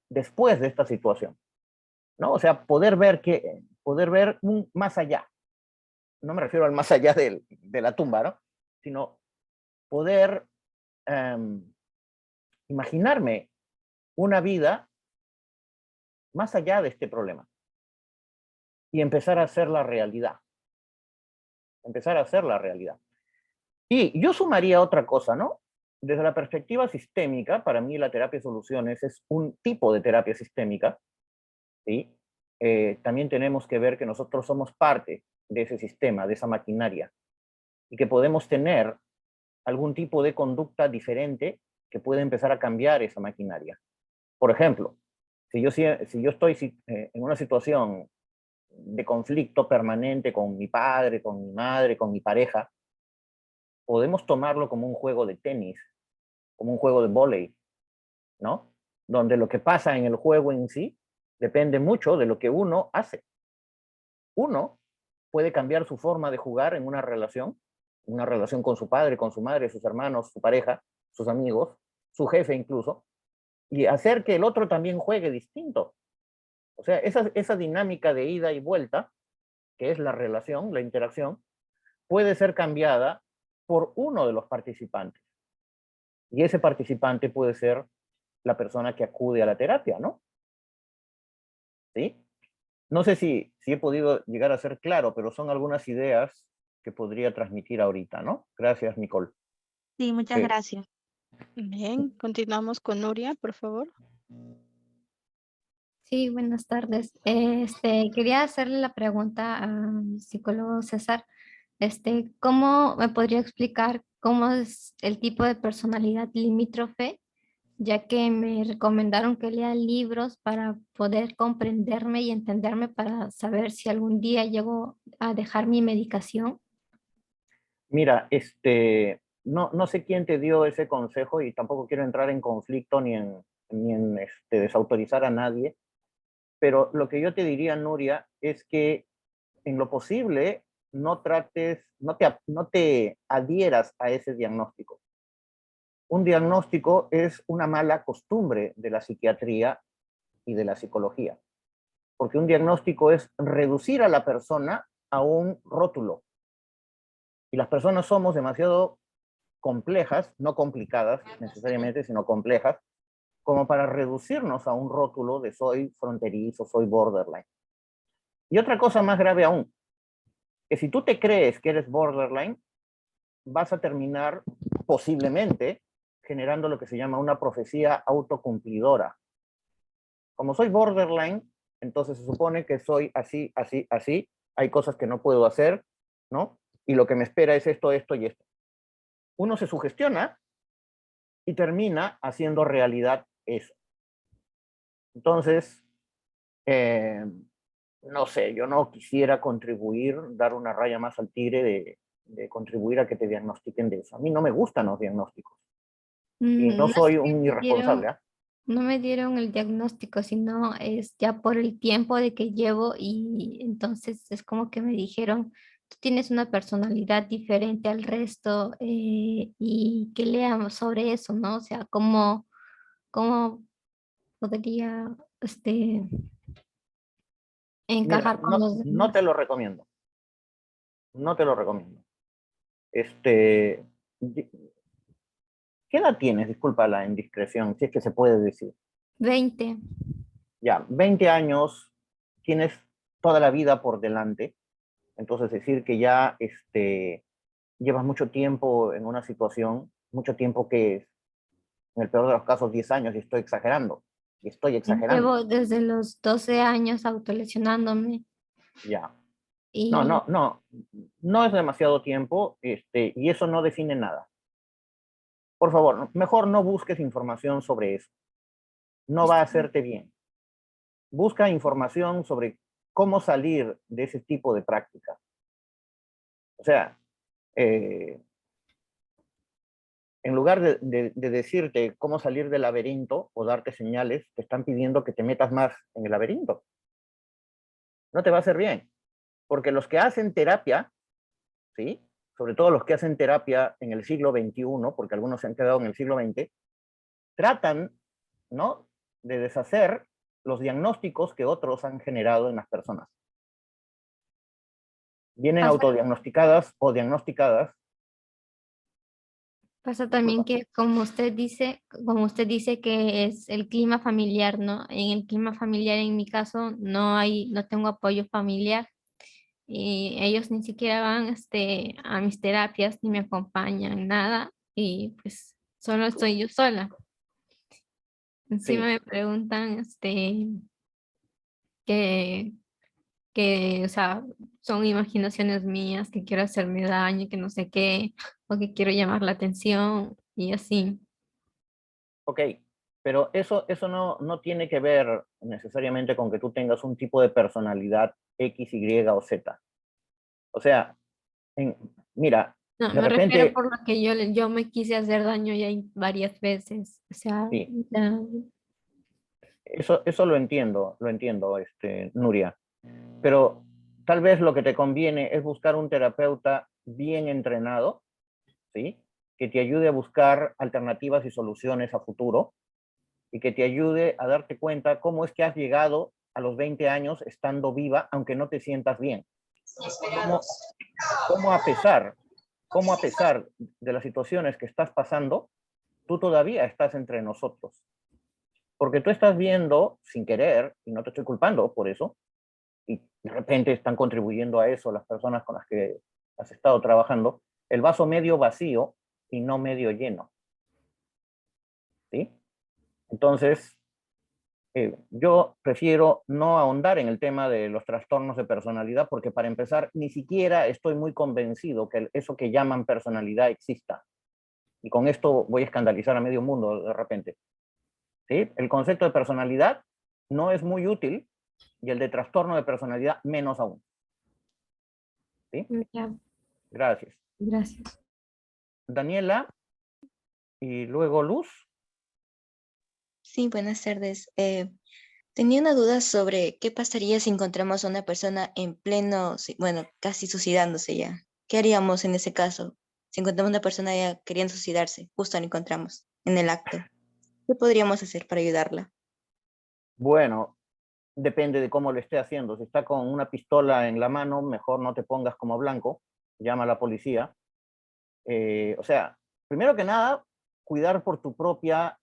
después de esta situación, ¿no? O sea, poder ver más allá. No me refiero al más allá de la tumba, ¿no? Sino poder imaginarme una vida más allá de este problema y empezar a hacer la realidad. Empezar a hacer la realidad. Y yo sumaría otra cosa, ¿no? Desde la perspectiva sistémica, para mí la terapia de soluciones es un tipo de terapia sistémica, ¿sí? También tenemos que ver que nosotros somos parte de ese sistema, de esa maquinaria, y que podemos tener algún tipo de conducta diferente que puede empezar a cambiar esa maquinaria. Por ejemplo, si yo estoy en una situación de conflicto permanente con mi padre, con mi madre, con mi pareja, podemos tomarlo como un juego de tenis, como un juego de vóley, ¿no? Donde lo que pasa en el juego en sí depende mucho de lo que uno hace. Uno puede cambiar su forma de jugar en una relación con su padre, con su madre, sus hermanos, su pareja, sus amigos, su jefe incluso, y hacer que el otro también juegue distinto. O sea, esa dinámica de ida y vuelta, que es la relación, la interacción, puede ser cambiada por uno de los participantes. Y ese participante puede ser la persona que acude a la terapia, ¿no? ¿Sí? No sé si he podido llegar a ser claro, pero son algunas ideas que podría transmitir ahorita, ¿no? Gracias, Nicole. Sí, muchas gracias. Bien, continuamos con Nuria, por favor. Sí, buenas tardes. Quería hacerle la pregunta al psicólogo César. ¿Cómo me podría explicar cómo es el tipo de personalidad limítrofe? Ya que me recomendaron que lea libros para poder comprenderme y entenderme para saber si algún día llego a dejar mi medicación. Mira, no sé quién te dio ese consejo y tampoco quiero entrar en conflicto ni en desautorizar a nadie, pero lo que yo te diría, Nuria, es que en lo posible no te adhieras a ese diagnóstico. Un diagnóstico es una mala costumbre de la psiquiatría y de la psicología, porque un diagnóstico es reducir a la persona a un rótulo. Y las personas somos demasiado complejas, no complicadas necesariamente, sino complejas, como para reducirnos a un rótulo de soy fronterizo, soy borderline. Y otra cosa más grave aún, que si tú te crees que eres borderline, vas a terminar posiblemente generando lo que se llama una profecía autocumplidora. Como soy borderline, entonces se supone que soy así, así, así, hay cosas que no puedo hacer, ¿no? Y lo que me espera es esto, esto y esto. Uno se sugestiona y termina haciendo realidad eso. Entonces, no sé, yo no quisiera contribuir, dar una raya más al tigre de contribuir a que te diagnostiquen de eso. A mí no me gustan los diagnósticos y no No es soy que un me irresponsable. dieron, no me dieron el diagnóstico, sino es ya por el tiempo de que llevo y entonces es como que me dijeron, tú tienes una personalidad diferente al resto y que leamos sobre eso, ¿no? O sea, cómo podría Mira, encajar con no, los no demás. te lo recomiendo. No te lo recomiendo. Este, ¿qué edad tienes? Disculpa la indiscreción, si es que se puede decir. 20. Ya, 20 años, tienes toda la vida por delante. Entonces decir que ya llevas mucho tiempo en una situación, mucho tiempo que es, en el peor de los casos, 10 años, y estoy exagerando. Y estoy exagerando. Llevo desde los 12 años autolesionándome Ya. No, y no, no. No es demasiado tiempo, y eso no define nada. Por favor, mejor no busques información sobre eso. No va a hacerte bien. Busca información sobre cómo salir de ese tipo de práctica. O sea, eh, en lugar de decirte cómo salir del laberinto o darte señales, te están pidiendo que te metas más en el laberinto. No te va a hacer bien. Porque los que hacen terapia, ¿sí? Sobre todo los que hacen terapia en el siglo XXI, porque algunos se han quedado en el siglo XX, tratan, ¿no?, de deshacer los diagnósticos que otros han generado en las personas. Vienen pasa, autodiagnosticadas o diagnosticadas. pasa también Disculpa. que como usted dice que es el clima familiar, ¿no? En el clima familiar, en mi caso, no tengo apoyo familiar y ellos ni siquiera van a mis terapias ni me acompañan, nada, y pues solo estoy yo sola. Encima Sí, me preguntan que, o sea, son imaginaciones mías, que quiero hacerme daño, que no sé qué, o que quiero llamar la atención y así. ok, pero eso no tiene que ver necesariamente con que tú tengas un tipo de personalidad X, Y o Z. O sea, en- mira, No, de me refiero repente, por lo que yo me quise hacer daño ya varias veces. O sea, sí, ya, eso lo entiendo, Nuria. Pero tal vez lo que te conviene es buscar un terapeuta bien entrenado, ¿sí? Que te ayude a buscar alternativas y soluciones a futuro y que te ayude a darte cuenta cómo es que has llegado a los 20 años estando viva, aunque no te sientas bien. Cómo, cómo a pesar, cómo a pesar de las situaciones que estás pasando, tú todavía estás entre nosotros. Porque tú estás viendo sin querer, y no te estoy culpando por eso, y de repente están contribuyendo a eso las personas con las que has estado trabajando, el vaso medio vacío y no medio lleno. ¿Sí? Entonces, yo prefiero no ahondar en el tema de los trastornos de personalidad porque para empezar, ni siquiera estoy muy convencido que eso que llaman personalidad exista. Y con esto voy a escandalizar a medio mundo de repente. ¿Sí? El concepto de personalidad no es muy útil y el de trastorno de personalidad menos aún. ¿Sí? ya, Gracias. gracias. Daniela y luego Luz. Sí, buenas tardes. Tenía una duda sobre qué pasaría si encontramos a una persona en pleno, bueno, casi suicidándose ya. ¿Qué haríamos en ese caso? Si encontramos una persona ya queriendo suicidarse, justo la encontramos en el acto. ¿Qué podríamos hacer para ayudarla? Bueno, depende de cómo lo esté haciendo. Si está con una pistola en la mano, mejor no te pongas como blanco, llama a la policía. O sea, primero que nada, cuidar tu propia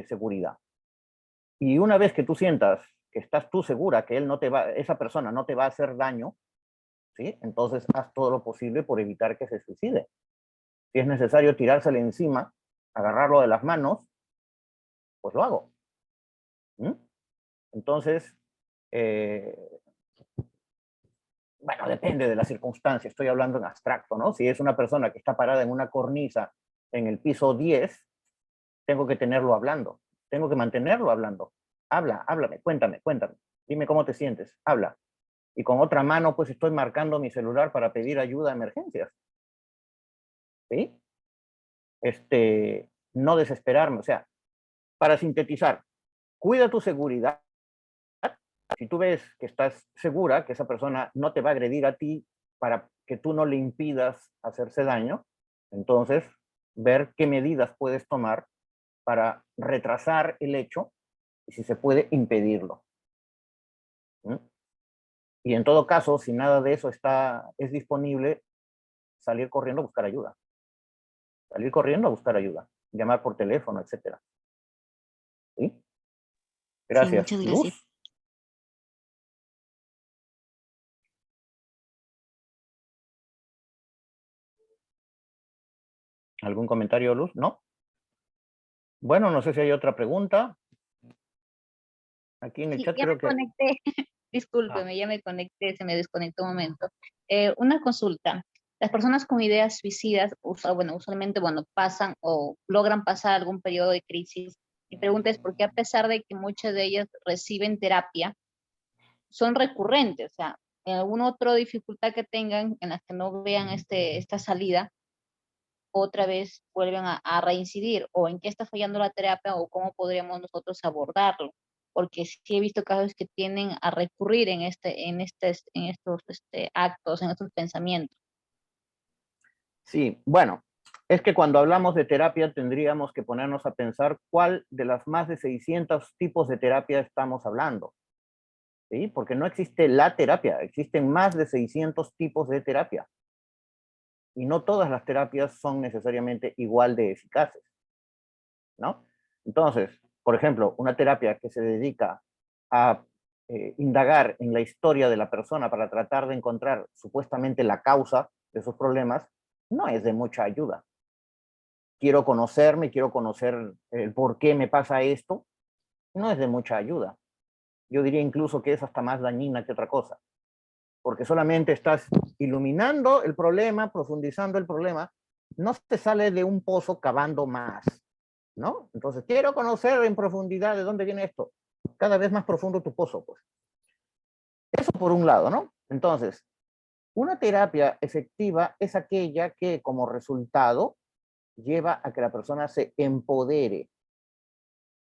seguridad. Y una vez que tú sientas que estás tú segura que esa persona no te va a hacer daño, ¿sí? Entonces haz todo lo posible por evitar que se suicide. Si es necesario tirársele encima, agarrarlo de las manos, pues lo hago. ¿Mm? Entonces, eh, bueno, depende de la circunstancia, estoy hablando en abstracto, ¿no? Si es una persona que está parada en una cornisa en el piso 10, tengo que tenerlo hablando, tengo que mantenerlo hablando. Háblame, cuéntame, dime cómo te sientes, habla. Y con otra mano, pues estoy marcando mi celular para pedir ayuda a emergencias. ¿Sí? No desesperarme, o sea, para sintetizar, cuida tu seguridad. Si tú ves que estás segura que esa persona no te va a agredir a ti para que tú no le impidas hacerse daño, entonces ver qué medidas puedes tomar para retrasar el hecho y si se puede impedirlo. ¿Mm? Y en todo caso, si nada de eso es disponible, salir corriendo a buscar ayuda. Salir corriendo a buscar ayuda. Llamar por teléfono, etc. ¿Sí? Gracias. Sí, muchas gracias. Luz. ¿Algún comentario, Luz? ¿No? Bueno, no sé si hay otra pregunta. Aquí en el Sí, chat ya creo me que... conecté. Discúlpeme, ya me conecté, se me desconectó un momento. Una consulta. Las personas con ideas suicidas, usualmente, pasan o logran pasar algún periodo de crisis. Mi pregunta es por qué a pesar de que muchas de ellas reciben terapia, son recurrentes, o sea, en alguna otra dificultad que tengan en las que no vean esta salida, otra vez vuelven a reincidir, o en qué está fallando la terapia, o cómo podríamos nosotros abordarlo, porque sí he visto casos que tienden a recurrir en estos actos, en estos pensamientos. Sí, bueno, es que cuando hablamos de terapia tendríamos que ponernos a pensar cuál de las más de 600 tipos de terapia estamos hablando. ¿Sí? Porque no existe la terapia, existen más de 600 tipos de terapia. Y no todas las terapias son necesariamente igual de eficaces, ¿no? Entonces, por ejemplo, una terapia que se dedica a indagar en la historia de la persona para tratar de encontrar supuestamente la causa de sus problemas, no es de mucha ayuda. Quiero conocerme, quiero conocer el por qué me pasa esto, no es de mucha ayuda. Yo diría incluso que es hasta más dañina que otra cosa, porque solamente estás iluminando el problema, profundizando el problema, no se sale de un pozo cavando más, ¿no? Entonces, quiero conocer en profundidad de dónde viene esto. Cada vez más profundo tu pozo, pues. Eso por un lado, ¿no? Entonces, una terapia efectiva es aquella que como resultado lleva a que la persona se empodere.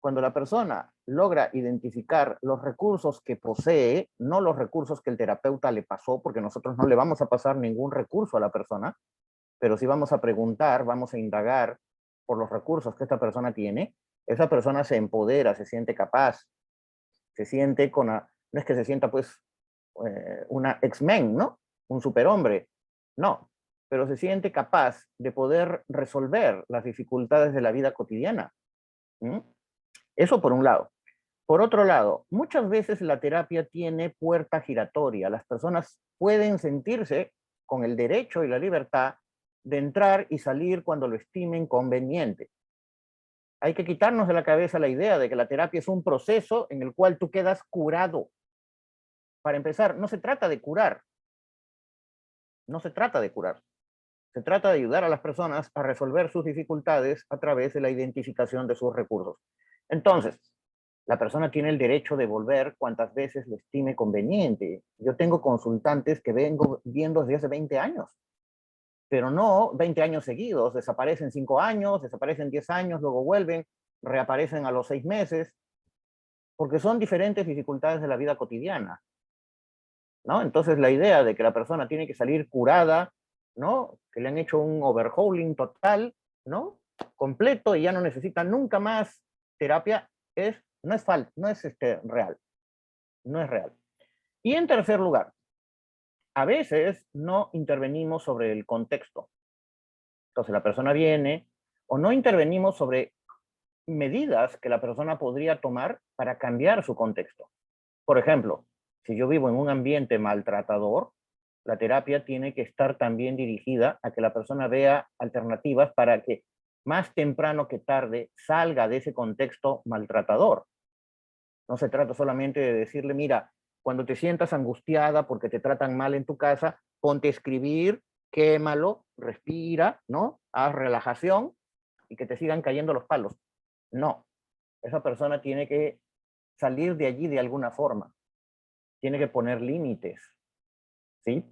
Cuando la persona logra identificar los recursos que posee, no los recursos que el terapeuta le pasó, porque nosotros no le vamos a pasar ningún recurso a la persona, pero sí vamos a preguntar, vamos a indagar por los recursos que esta persona tiene, esa persona se empodera, se siente capaz, se siente no es que se sienta pues una X-Men, ¿no? Un superhombre, no, pero se siente capaz de poder resolver las dificultades de la vida cotidiana. ¿Mm? Eso por un lado. Por otro lado, muchas veces la terapia tiene puerta giratoria. Las personas pueden sentirse con el derecho y la libertad de entrar y salir cuando lo estimen conveniente. Hay que quitarnos de la cabeza la idea de que la terapia es un proceso en el cual tú quedas curado. Para empezar, no se trata de curar. No se trata de curar. Se trata de ayudar a las personas a resolver sus dificultades a través de la identificación de sus recursos. Entonces, la persona tiene el derecho de volver cuantas veces lo estime conveniente. Yo tengo consultantes que vengo viendo desde hace 20 años, pero no 20 años seguidos. Desaparecen 5 años, desaparecen 10 años, luego vuelven, reaparecen a los 6 meses, porque son diferentes dificultades de la vida cotidiana, ¿no? Entonces la idea de que la persona tiene que salir curada, ¿no? Que le han hecho un overhauling total, ¿no? Completo y ya no necesita nunca más terapia, no es real. No es real. Y en tercer lugar, a veces no intervenimos sobre el contexto. Entonces la persona viene o no intervenimos sobre medidas que la persona podría tomar para cambiar su contexto. Por ejemplo, si yo vivo en un ambiente maltratador, la terapia tiene que estar también dirigida a que la persona vea alternativas para que más temprano que tarde salga de ese contexto maltratador. No se trata solamente de decirle, mira, cuando te sientas angustiada porque te tratan mal en tu casa, ponte a escribir, quémalo, respira, ¿no? Haz relajación y que te sigan cayendo los palos. No, esa persona tiene que salir de allí de alguna forma. Tiene que poner límites, ¿sí?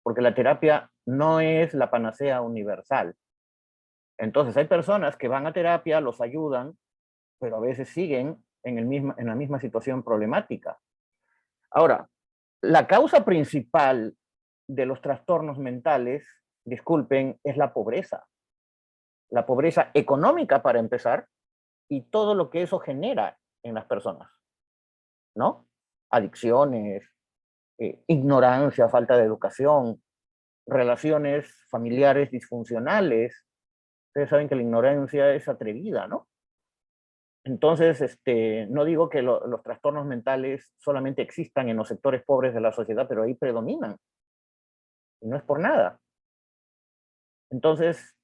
Porque la terapia no es la panacea universal. Entonces hay personas que van a terapia, los ayudan, pero a veces siguen en la misma situación problemática. Ahora, la causa principal de los trastornos mentales, disculpen, es la pobreza. La pobreza económica, para empezar, y todo lo que eso genera en las personas, ¿no? Adicciones, ignorancia, falta de educación, relaciones familiares disfuncionales. Ustedes saben que la ignorancia es atrevida, ¿no? Entonces, no digo que los trastornos mentales solamente existan en los sectores pobres de la sociedad, pero ahí predominan. Y no es por nada. Entonces,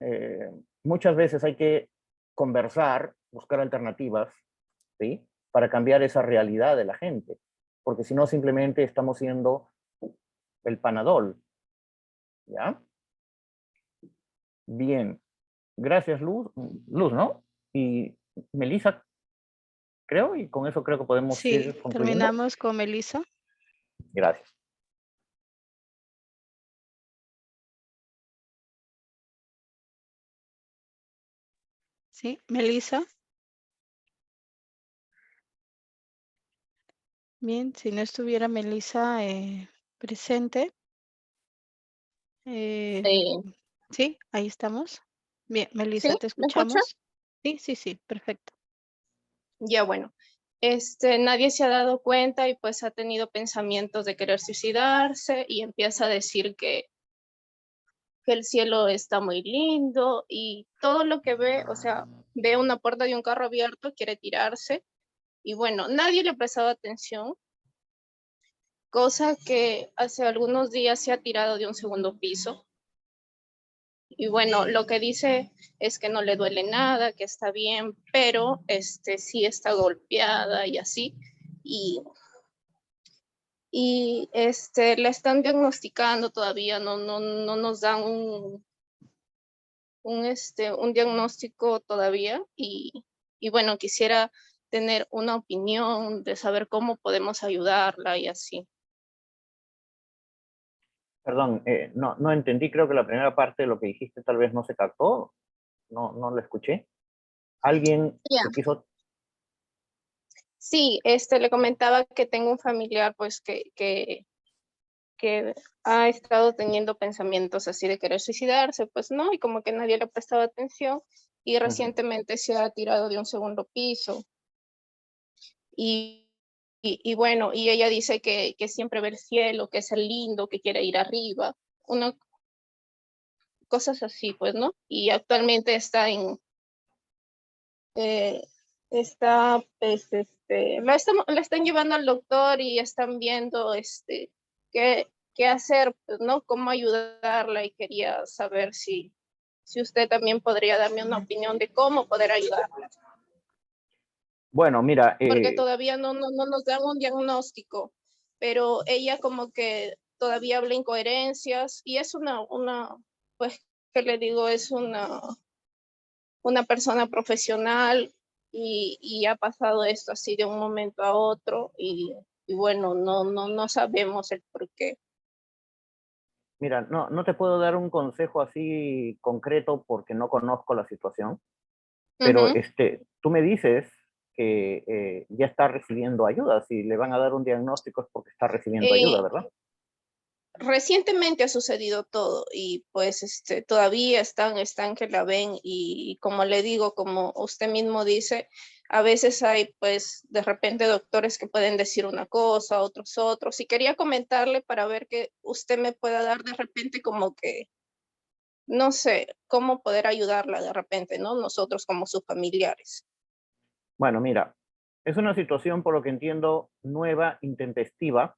muchas veces hay que conversar, buscar alternativas, ¿sí? Para cambiar esa realidad de la gente. Porque si no, simplemente estamos siendo el Panadol. ¿Ya? Bien. Gracias, Luz. Luz, ¿no? Y Melissa, creo, y con eso creo que podemos Sí, ir concluyendo. terminamos con Melissa. Gracias. Sí, Melissa. Bien, si no estuviera Melissa presente. Sí, ahí estamos. Bien, Melissa, ¿Sí? te ¿Me escucha? escuchamos. Sí, perfecto. Ya bueno, nadie se ha dado cuenta y pues ha tenido pensamientos de querer suicidarse y empieza a decir que el cielo está muy lindo y todo lo que ve, o sea, ve una puerta de un carro abierto, quiere tirarse y bueno, nadie le prestaba atención, cosa que hace algunos días se ha tirado de un segundo piso. Y bueno, lo que dice es que no le duele nada, que está bien, pero sí está golpeada y así. Y la están diagnosticando todavía, no nos dan un diagnóstico todavía. Y bueno, quisiera tener una opinión de saber cómo podemos ayudarla y así. Perdón, no entendí, creo que la primera parte de lo que dijiste tal vez no se captó, no lo escuché. ¿Alguien Ya. se quiso? Sí, le comentaba que tengo un familiar pues que ha estado teniendo pensamientos así de querer suicidarse, pues no, y como que nadie le prestaba atención y recientemente se ha tirado de un segundo piso. Y bueno, y ella dice que siempre ve el cielo, que es el lindo, que quiere ir arriba, cosas así, pues, ¿no? Y actualmente está la están llevando al doctor y están viendo qué hacer, pues, ¿no? Cómo ayudarla y quería saber si usted también podría darme una opinión de cómo poder ayudarla. Bueno, mira. Porque todavía no nos dan un diagnóstico, pero ella como que todavía habla incoherencias y es pues, ¿qué le digo? Es una persona profesional y ha pasado esto así de un momento a otro y bueno, no sabemos el por qué. Mira, no te puedo dar un consejo así concreto porque no conozco la situación, pero tú me dices que ya está recibiendo ayuda. Si le van a dar un diagnóstico es porque está recibiendo ayuda, ¿verdad? Recientemente ha sucedido todo y pues todavía están que la ven y como le digo, como usted mismo dice, a veces hay pues de repente doctores que pueden decir una cosa, otros. Y quería comentarle para ver que usted me pueda dar de repente como que, no sé, cómo poder ayudarla de repente, ¿no? Nosotros como sus familiares. Bueno, mira, es una situación, por lo que entiendo, nueva, intempestiva.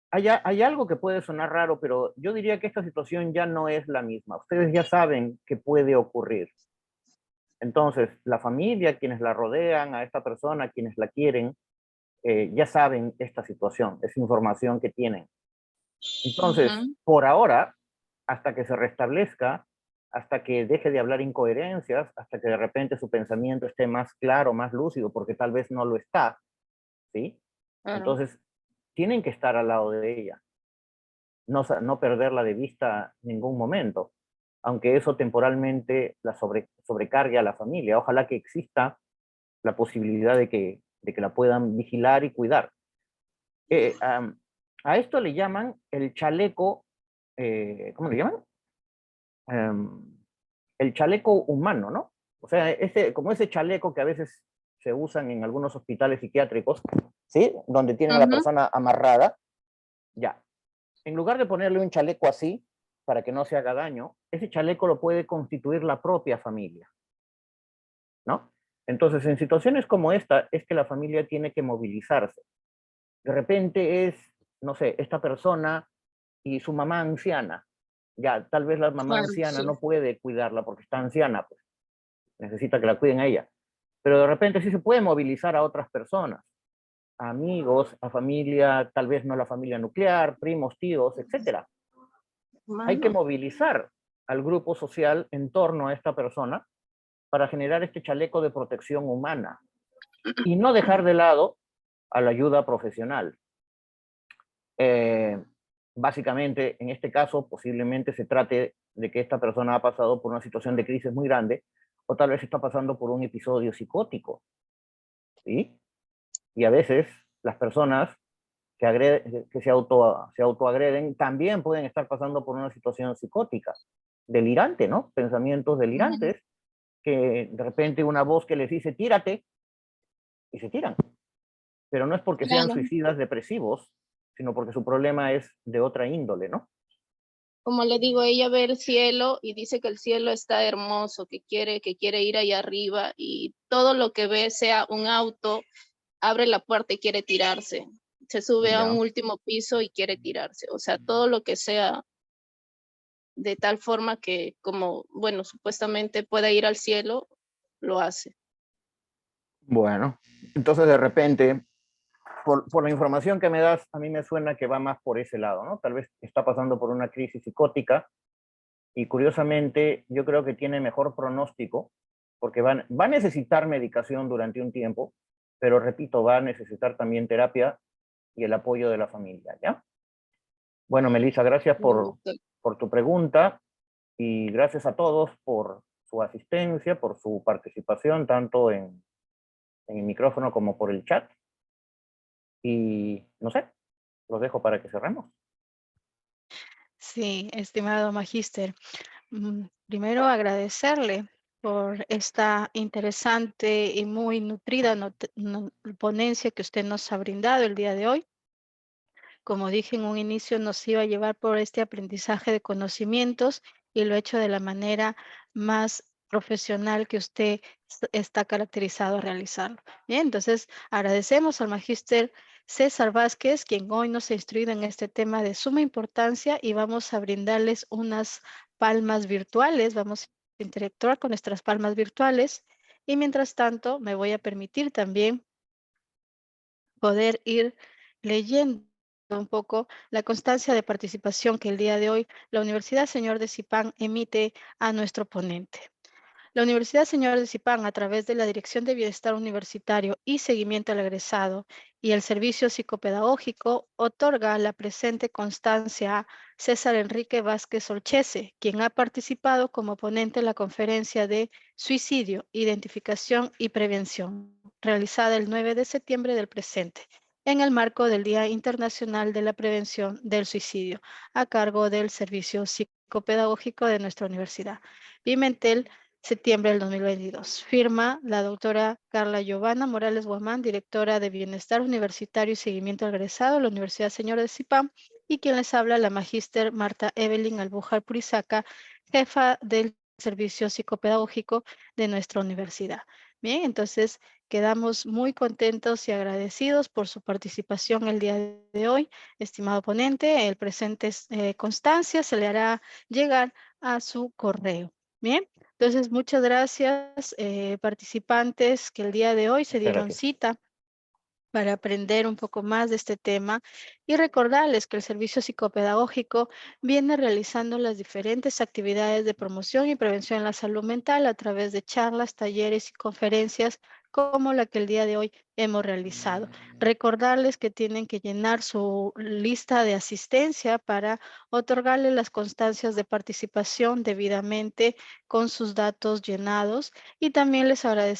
Hay algo que puede sonar raro, pero yo diría que esta situación ya no es la misma. Ustedes ya saben que puede ocurrir. Entonces, la familia, quienes la rodean, a esta persona, quienes la quieren, ya saben esta situación, es información que tienen. Entonces, por ahora, hasta que se restablezca, hasta que deje de hablar incoherencias, hasta que de repente su pensamiento esté más claro, más lúcido, porque tal vez no lo está, ¿sí? Claro. Entonces, tienen que estar al lado de ella, no perderla de vista en ningún momento, aunque eso temporalmente la sobrecargue a la familia. Ojalá que exista la posibilidad de que la puedan vigilar y cuidar. A esto le llaman el chaleco, ¿cómo le llaman? El chaleco humano, ¿no? O sea, como ese chaleco que a veces se usan en algunos hospitales psiquiátricos, ¿sí? Donde tienen a la persona amarrada, ya. En lugar de ponerle un chaleco así, para que no se haga daño, ese chaleco lo puede constituir la propia familia, ¿no? Entonces, en situaciones como esta, es que la familia tiene que movilizarse. De repente es, no sé, esta persona y su mamá anciana. Ya, tal vez la mamá Claro, anciana sí. no puede cuidarla porque está anciana, pues necesita que la cuiden a ella. Pero de repente sí se puede movilizar a otras personas, a amigos, a familia, tal vez no la familia nuclear, primos, tíos, etc. Hay que movilizar al grupo social en torno a esta persona para generar este chaleco de protección humana y no dejar de lado a la ayuda profesional. Básicamente, en este caso, posiblemente se trate de que esta persona ha pasado por una situación de crisis muy grande o tal vez está pasando por un episodio psicótico, ¿sí? Y a veces las personas que se autoagreden también pueden estar pasando por una situación psicótica, delirante, ¿no? Pensamientos delirantes, que de repente una voz que les dice, tírate, y se tiran. Pero no es porque sean Claro. suicidas depresivos, sino porque su problema es de otra índole, ¿no? Como le digo, ella ve el cielo y dice que el cielo está hermoso, que quiere ir allá arriba y todo lo que ve, sea un auto, abre la puerta y quiere tirarse. Se sube a un Ya. último piso y quiere tirarse. O sea, todo lo que sea de tal forma que, como, bueno, supuestamente pueda ir al cielo, lo hace. Bueno, entonces de repente, por la información que me das, a mí me suena que va más por ese lado, ¿no? Tal vez está pasando por una crisis psicótica y curiosamente yo creo que tiene mejor pronóstico porque va a necesitar medicación durante un tiempo, pero repito, va a necesitar también terapia y el apoyo de la familia, ¿ya? Bueno, Melissa, gracias por tu pregunta y gracias a todos por su asistencia, por su participación, tanto en el micrófono como por el chat. Y no sé, los dejo para que cerremos. Sí, estimado magíster. Primero agradecerle por esta interesante y muy nutrida ponencia que usted nos ha brindado el día de hoy. Como dije en un inicio, nos iba a llevar por este aprendizaje de conocimientos y lo ha hecho de la manera más profesional que usted está caracterizado a realizarlo. Bien, entonces agradecemos al magíster César Vázquez, quien hoy nos ha instruido en este tema de suma importancia y vamos a brindarles unas palmas virtuales, vamos a interactuar con nuestras palmas virtuales y mientras tanto me voy a permitir también poder ir leyendo un poco la constancia de participación que el día de hoy la Universidad Señor de Zipán emite a nuestro ponente. La Universidad Señor de Zipán, a través de la Dirección de Bienestar Universitario y Seguimiento al Egresado y el Servicio Psicopedagógico, otorga la presente constancia a César Enrique Vázquez Olchese, quien ha participado como ponente en la conferencia de Suicidio, Identificación y Prevención, realizada el 9 de septiembre del presente, en el marco del Día Internacional de la Prevención del Suicidio, a cargo del Servicio Psicopedagógico de nuestra universidad. Pimentel, septiembre del 2022. Firma la doctora Carla Giovanna Morales Guamán, directora de Bienestar Universitario y Seguimiento al Egresado de la Universidad Señor de Zipán, y quien les habla, la magíster Marta Evelyn Albujar Purizaca, jefa del Servicio Psicopedagógico de nuestra universidad. Bien, entonces quedamos muy contentos y agradecidos por su participación el día de hoy. Estimado ponente, el presente constancia se le hará llegar a su correo. Bien, entonces muchas gracias participantes que el día de hoy se Muchas dieron gracias. cita para aprender un poco más de este tema y recordarles que el servicio psicopedagógico viene realizando las diferentes actividades de promoción y prevención en la salud mental a través de charlas, talleres y conferencias como la que el día de hoy hemos realizado. Recordarles que tienen que llenar su lista de asistencia para otorgarle las constancias de participación debidamente con sus datos llenados y también les agradecemos